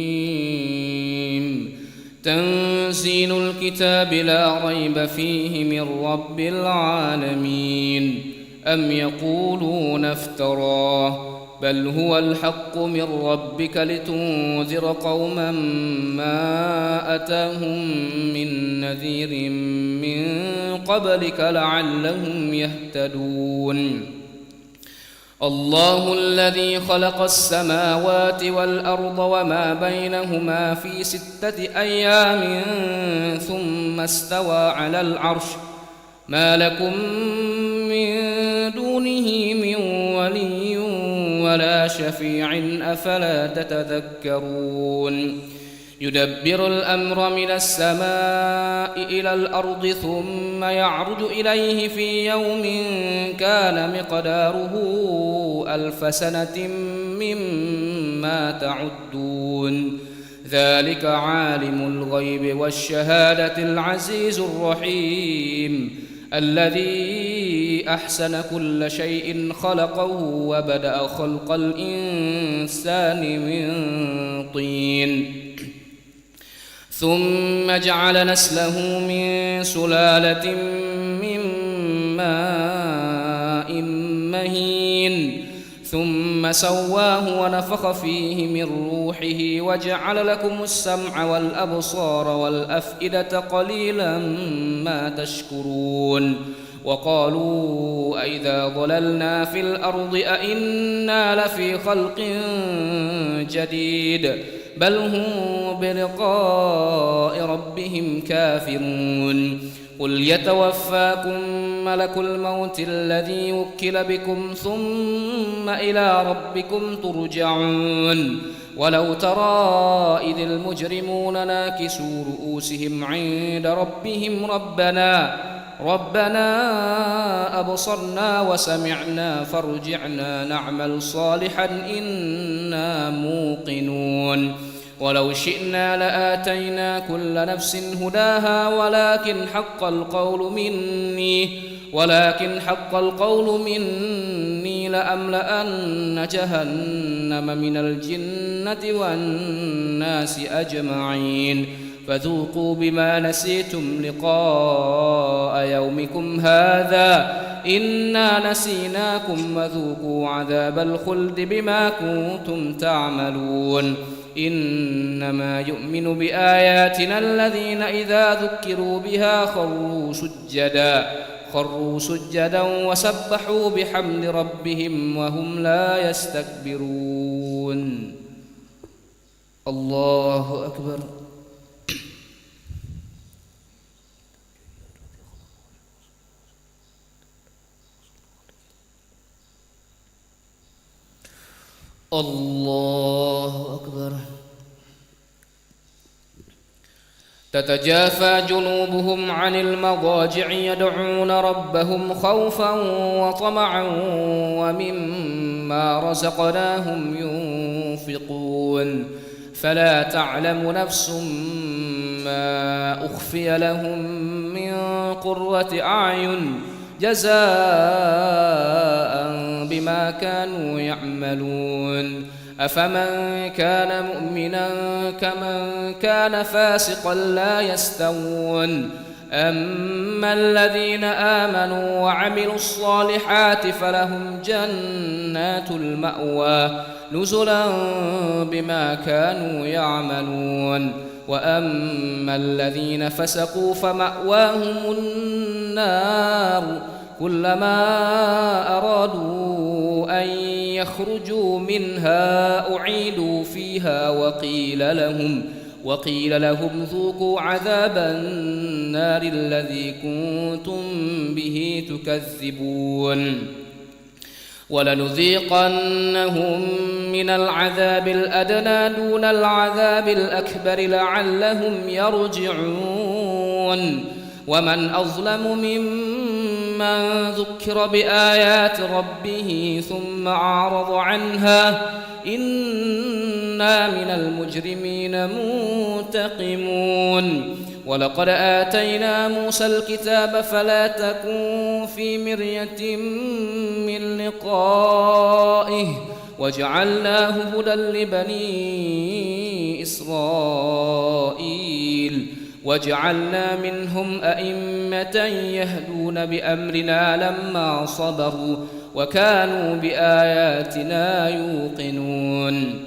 تنزيل الكتاب لا ريب فيه من رب العالمين. أم يقولون افتراه بل هو الحق من ربك لتنذر قوما ما أتاهم من نذير من قبلك لعلهم يهتدون. الله الذي خلق السماوات والأرض وما بينهما في 6 أيام ثم استوى على العرش ما لكم من دونه من ولي ولا شفيع أفلا تتذكرون. يدبر الأمر من السماء إلى الأرض ثم يعرج إليه في يوم كان مقداره 1000 سنة مما تعدون. ذلك عالم الغيب والشهادة العزيز الرحيم الذي أحسن كل شيء خلقه وبدأ خلق الإنسان من طين ثم جعل نسله من سلالة من ماء مهين ثم سواه ونفخ فيه من روحه وجعل لكم السمع والأبصار والأفئدة قليلا ما تشكرون. وقالوا أئذا ضللنا في الأرض أئنا لفي خلق جديد بل هم بلقاء ربهم كافرون. قل يتوفاكم ملك الموت الذي وكل بكم ثم إلى ربكم ترجعون. ولو ترى إذ المجرمون ناكسوا رؤوسهم عند ربهم ربنا أبصرنا وسمعنا فارجعنا نعمل صالحا إنا موقنون. ولو شئنا لآتينا كل نفس هداها ولكن حق القول مني لأملأن جهنم جهنم من الجنة والناس أجمعين فذوقوا بما نسيتم لقاء يومكم هذا إنا نسيناكم وذوقوا عذاب الخلد بما كنتم تعملون إنما يؤمن بآياتنا الذين إذا ذكروا بها خروا سجدا وسبحوا بحمد ربهم وهم لا يستكبرون. الله أكبر. الله أكبر. تتجافى جنوبهم عن المضاجع يدعون ربهم خوفا وطمعا ومما رزقناهم ينفقون فلا تعلم نفس ما أخفي لهم من قرة أعين جزاء بما كانوا يعملون أفمن كان مؤمنا كمن كان فاسقا لا يستوون أما الذين آمنوا وعملوا الصالحات فلهم جنات المأوى نزلا بما كانوا يعملون وأما الذين فسقوا فمأواهم النار كلما أرادوا أن يخرجوا منها أعيدوا فيها وقيل لهم ذوقوا عذاب النار الذي كنتم به تكذبون ولنذيقنهم من العذاب الأدنى دون العذاب الأكبر لعلهم يرجعون ومن أظلم ممن ذكر بآيات ربه ثم أعرض عنها إنا من المجرمين منتقمون ولقد آتينا موسى الكتاب فلا تكن في مرية من لقائه وجعلناه هدى لبني إسرائيل وجعلنا منهم أئمة يهدون بأمرنا لما صبروا وكانوا بآياتنا يوقنون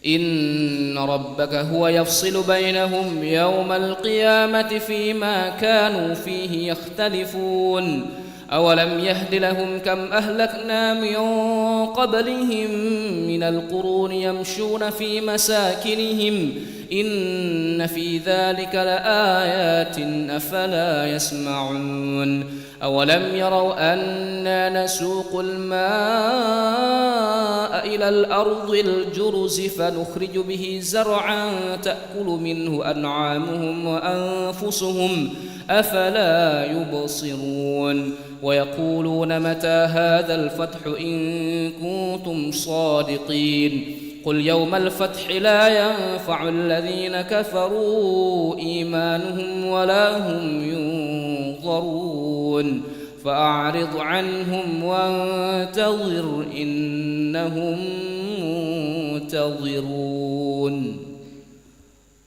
إن ربك هو يفصل بينهم يوم القيامة فيما كانوا فيه يختلفون أولم يهد لهم كم أهلكنا من قبلهم من القرون يمشون في مساكنهم إن في ذلك لآيات أفلا يسمعون أولم يروا أنا نسوق الماء إلى الأرض الجرز فنخرج به زرعا تأكل منه أنعامهم وأنفسهم أفلا يبصرون ويقولون متى هذا الفتح إن كنتم صادقين قل يوم الفتح لا ينفع الذين كفروا إيمانهم ولا هم ينظرون فأعرض عنهم وانتظر إنهم منتظرون.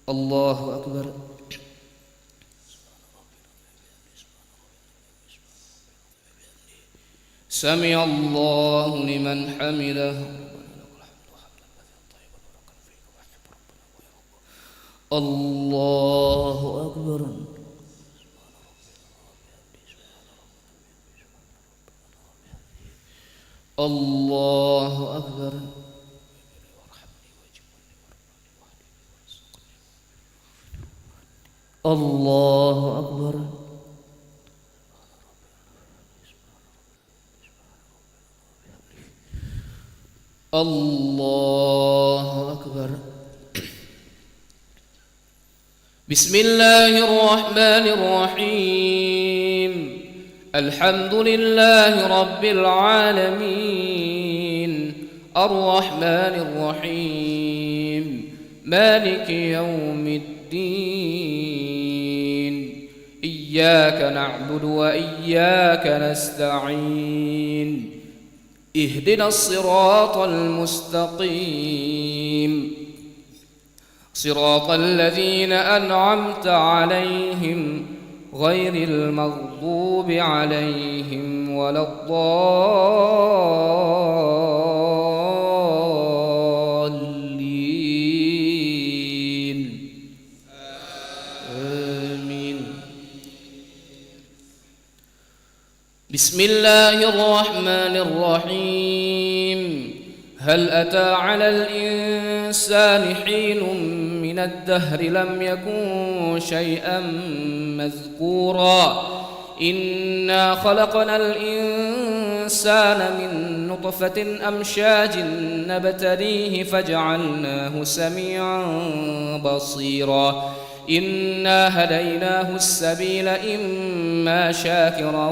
الله أكبر. سمع الله لمن حمده. الله أكبر. الله أكبر. الله أكبر. الله أكبر. بسم الله الرحمن الرحيم الحمد لله رب العالمين الرحمن الرحيم مالك يوم الدين إياك نعبد وإياك نستعين اهدنا الصراط المستقيم صراط الذين أنعمت عليهم غير المغضوب عليهم ولا الضالين آمين. بسم الله الرحمن الرحيم. هل أتى على الإنسان حين من الدهر لم يكن شيئا مذكورا إنا خلقنا الإنسان من نطفة أمشاج نبتليه فجعلناه سميعا بصيرا إنا هديناه السبيل إما شاكرا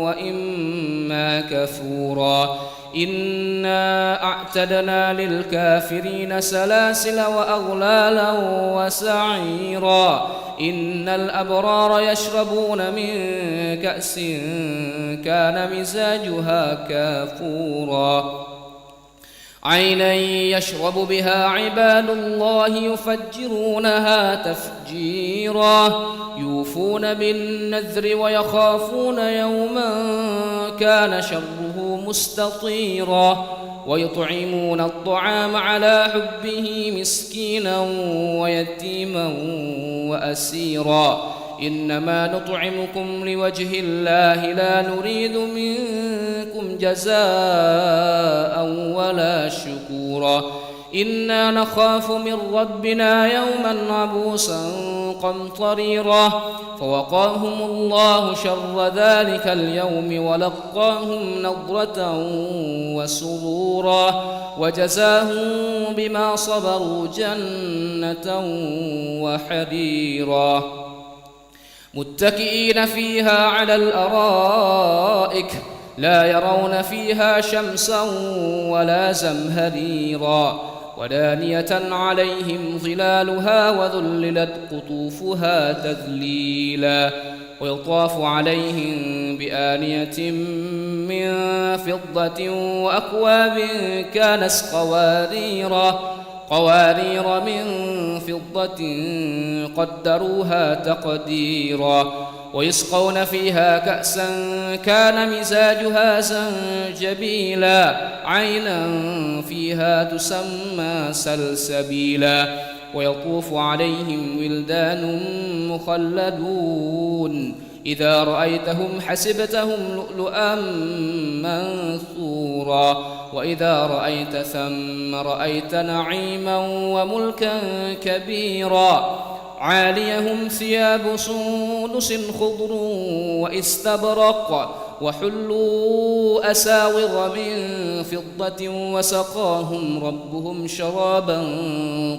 وإما كفورا إنا أعتدنا للكافرين سلاسل وأغلالا وسعيرا إن الأبرار يشربون من كأس كان مزاجها كافورا عينا يشرب بها عباد الله يفجرونها تفجيرا يوفون بالنذر ويخافون يوما كان شره مستطيرا ويطعمون الطعام على حبه مسكينا ويتيما وأسيرا إنما نطعمكم لوجه الله لا نريد منكم جزاء ولا شكورا إنا نخاف من ربنا يوما عبوسا قمطريرا فوقاهم الله شر ذلك اليوم ولقاهم نضرة وسرورا وجزاهم بما صبروا جنة وحريرا متكئين فيها على الأرائك لا يرون فيها شمسا ولا زمهريرا ودانية عليهم ظلالها وذللت قطوفها تذليلا ويطاف عليهم بآنية من فضة وأكواب كانت قوارير من فضة قدروها تقديرا ويسقون فيها كأسا كان مزاجها زنجبيلا عينا فيها تسمى سلسبيلا ويطوف عليهم ولدان مخلدون إذا رأيتهم حسبتهم لؤلؤا منثورا وإذا رأيت ثم رأيت نعيما وملكا كبيرا عاليهم ثياب سندس خضر واستبرق وحلوا أساور من فضة وسقاهم ربهم شرابا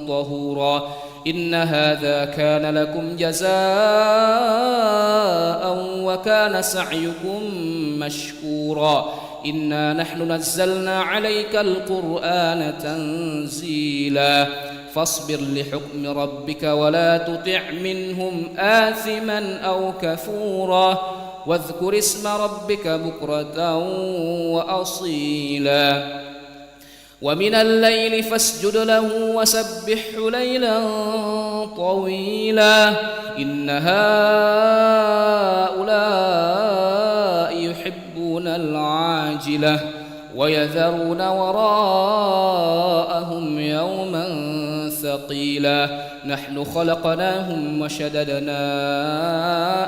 طهورا إن هذا كان لكم جزاء وكان سعيكم مشكورا إنا نحن نزلنا عليك القرآن تنزيلا فاصبر لحكم ربك ولا تطع منهم آثما أو كفورا واذكر اسم ربك بكرة وأصيلا ومن الليل فاسجد له وسبحه ليلا طويلا إن هؤلاء يحبون العاجلة ويذرون وراءهم يوما ثقيلا نحن خلقناهم وشددنا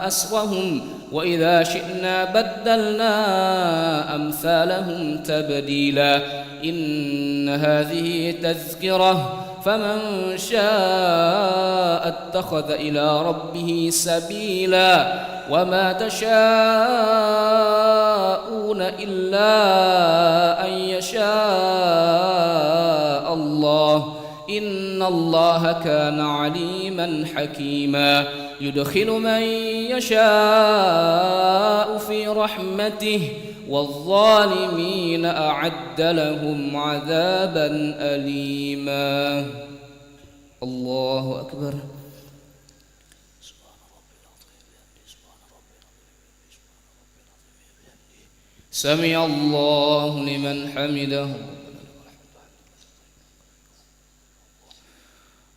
أسرهم وإذا شئنا بدلنا أمثالهم تبديلا إن هذه تذكرة فمن شاء اتخذ إلى ربه سبيلا وما تشاءون إلا أن يشاء الله إن الله كان عليما حكيما يدخل من يشاء في رحمته والظالمين أعد لهم عذابا أليما الله أكبر سمع الله لمن حمده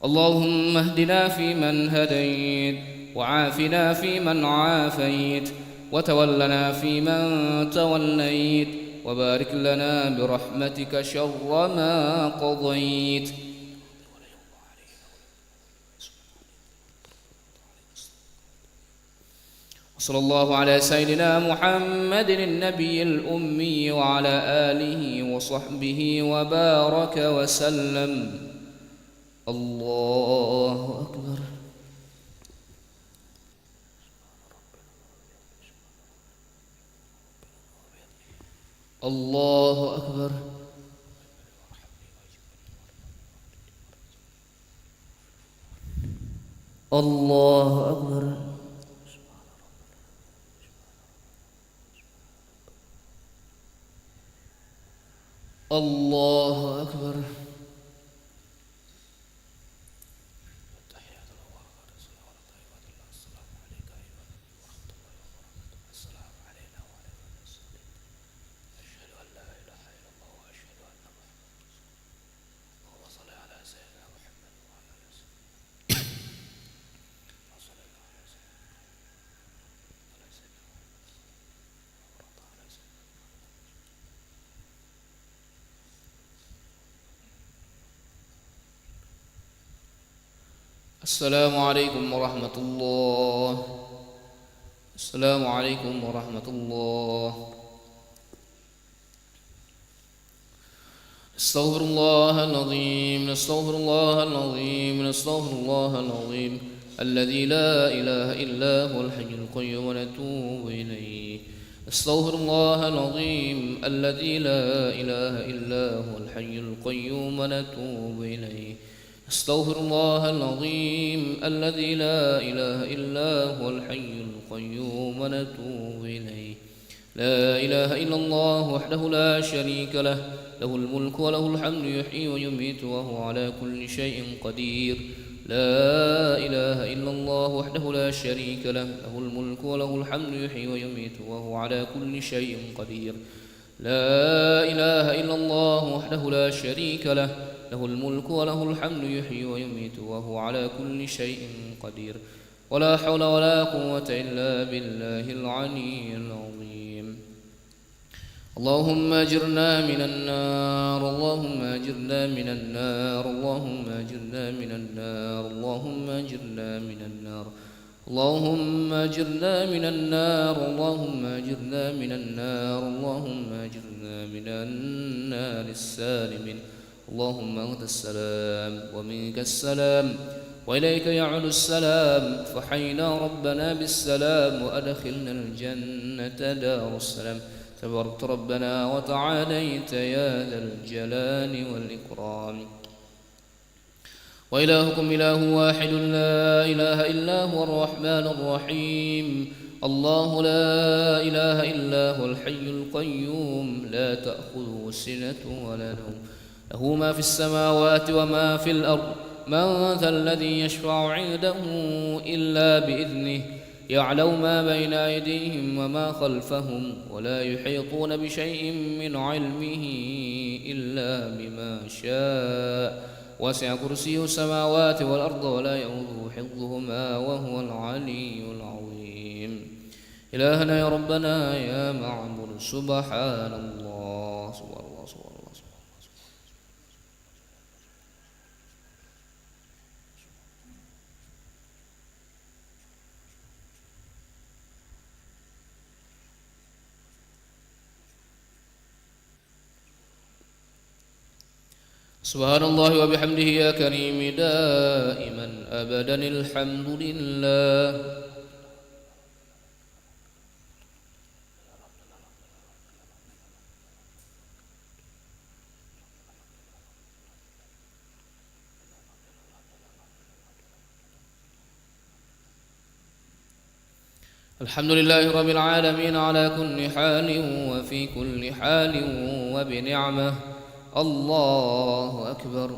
اللهم اهدنا فيمن هديت وعافنا فيمن عافيت وتولنا فيمن توليت وبارك لنا برحمتك شر ما قضيت وصلى الله على سيدنا محمد النبي الأمي وعلى آله وصحبه وبارك وسلم. الله أكبر. الله أكبر. الله أكبر. الله أكبر. السلام عليكم ورحمة الله. السلام عليكم ورحمة الله. نستغفر الله العظيم. نستغفر الله العظيم. نستغفر الله العظيم الذي لا إله إلا هو الحي القيوم ونتوب إليه. نستغفر الله العظيم الذي لا إله إلا هو الحي القيوم ونتوب إليه. استغفر الله العظيم الذي لا إله إلا هو الحي القيوم ونتوب إليه. لا إله إلا الله وحده لا شريك له، له الملك وله الحمد يحيي ويميت وهو على كل شيء قدير. لا إله إلا الله وحده لا شريك له، له الملك وله الحمد يحيي ويميت وهو على كل شيء قدير. لا إله إلا الله وحده لا شريك له، له الملك وله الحمد يحيي ويميت وهو على كل شيء قدير. ولا حول ولا قوة إلا بالله العلي العظيم. اللهم أجرنا من النار. اللهم أجرنا من النار. اللهم أجرنا من النار. اللهم أجرنا من النار. اللهم أجرنا من النار. اللهم أجرنا من النار. اللهم أجرنا من النار السالمين. اللهم أنت السلام ومنك السلام وإليك يعود السلام، فحينا ربنا بالسلام وأدخلنا الجنة دار السلام. تباركت ربنا وتعاليت يا ذا الجلال والإكرام. وإلهكم إله واحد لا إله إلا هو الرحمن الرحيم. الله لا إله إلا هو الحي القيوم لا تأخذه سنة ولا نوم، له ما في السماوات وما في الأرض. من ذا الذي يشفع عنده إلا بإذنه، يعلم ما بين أيديهم وما خلفهم، ولا يحيطون بشيء من علمه إلا بما شاء. وسع كرسيه السماوات والأرض ولا يؤوده حفظهما وهو العلي العظيم. إلهنا يا ربنا يا معبود سبحان الله. سبحان الله. سبحان الله. سبحان الله وبحمده يا كريم دائما أبدا الحمد لله. الحمد لله رب العالمين على كل حال وفي كل حال وبنعمه. الله أكبر.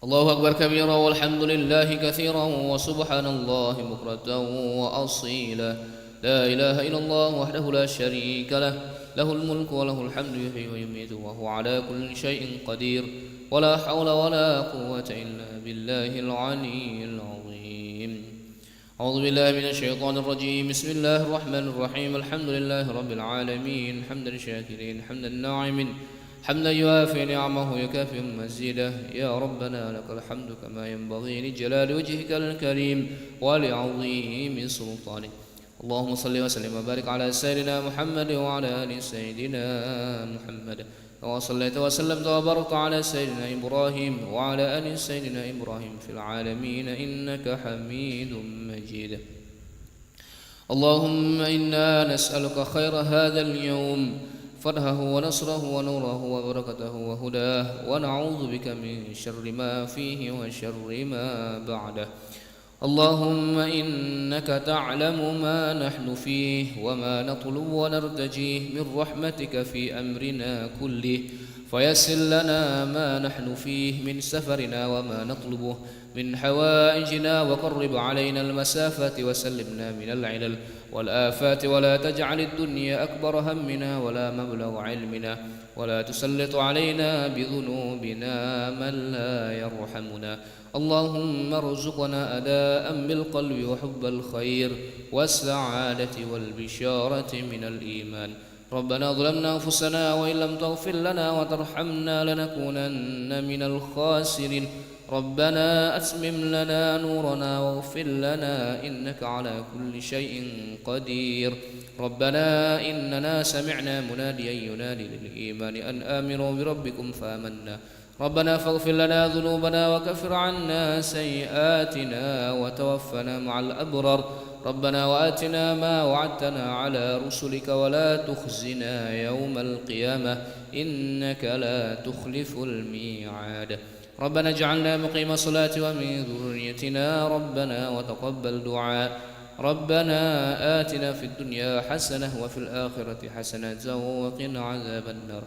الله أكبر كبيرا والحمد لله كثيرا وسبحان الله بكرة وأصيلا. لا إله إلا الله وحده لا شريك له، له الملك وله الحمد يحيي ويميت وهو على كل شيء قدير. ولا حول ولا قوة إلا بالله العلي العظيم. أعوذ بالله من الشيطان الرجيم. بسم الله الرحمن الرحيم. الحمد لله رب العالمين حمدا الشاكرين حمدا الناعمين حمدا يوافي نعمه يكافئ مزيده. يا ربنا لك الحمد كما ينبغي لجلال وجهك الكريم ولعظيم سلطانك. اللهم صل وسلم وبارك على سيدنا محمد وعلى آل سيدنا محمد، وصليت وسلمت وباركت على سيدنا إبراهيم وعلى آل سيدنا إبراهيم في العالمين إنك حميد مجيد. اللهم إنا نسألك خير هذا اليوم، فرحه ونصره ونوره وبركته وهداه، ونعوذ بك من شر ما فيه وشر ما بعده. اللهم إنك تعلم ما نحن فيه وما نطلب ونرتجيه من رحمتك في أمرنا كله، فيسر لنا ما نحن فيه من سفرنا وما نطلبه من حوائجنا، وقرب علينا المسافة وسلمنا من العلل والآفات، ولا تجعل الدنيا أكبر همنا ولا مبلغ علمنا، ولا تسلط علينا بذنوبنا من لا يرحمنا. اللهم ارزقنا أداء بالقلب وحب الخير والسعادة والبشارة من الإيمان. ربنا ظلمنا أنفسنا وإن لم تغفر لنا وترحمنا لنكونن من الخاسرين. ربنا أتمم لنا نورنا واغفر لنا إنك على كل شيء قدير. ربنا إننا سمعنا مناديا ينادي للإيمان أن آمنوا بربكم فآمنا. ربنا فاغفر لنا ذنوبنا وكفر عنا سيئاتنا وتوفنا مع الأبرار. ربنا وآتنا ما وعدتنا على رسلك ولا تخزنا يوم القيامة إنك لا تخلف الميعاد. ربنا اجعلنا مقيم الصلاة ومن ذريتنا ربنا وتقبل دعاء. ربنا آتنا في الدنيا حسنة وفي الآخرة حسنة وقنا عذاب النار.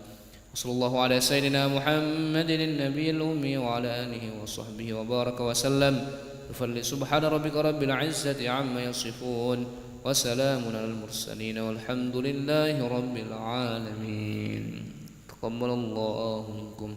وصلى الله على سيدنا محمد النبي الأمي وعلى آله وصحبه وبارك وسلم. سبحان ربك رب العزة عما يصفون وسلام على المرسلين والحمد لله رب العالمين. تقبل الله منكم.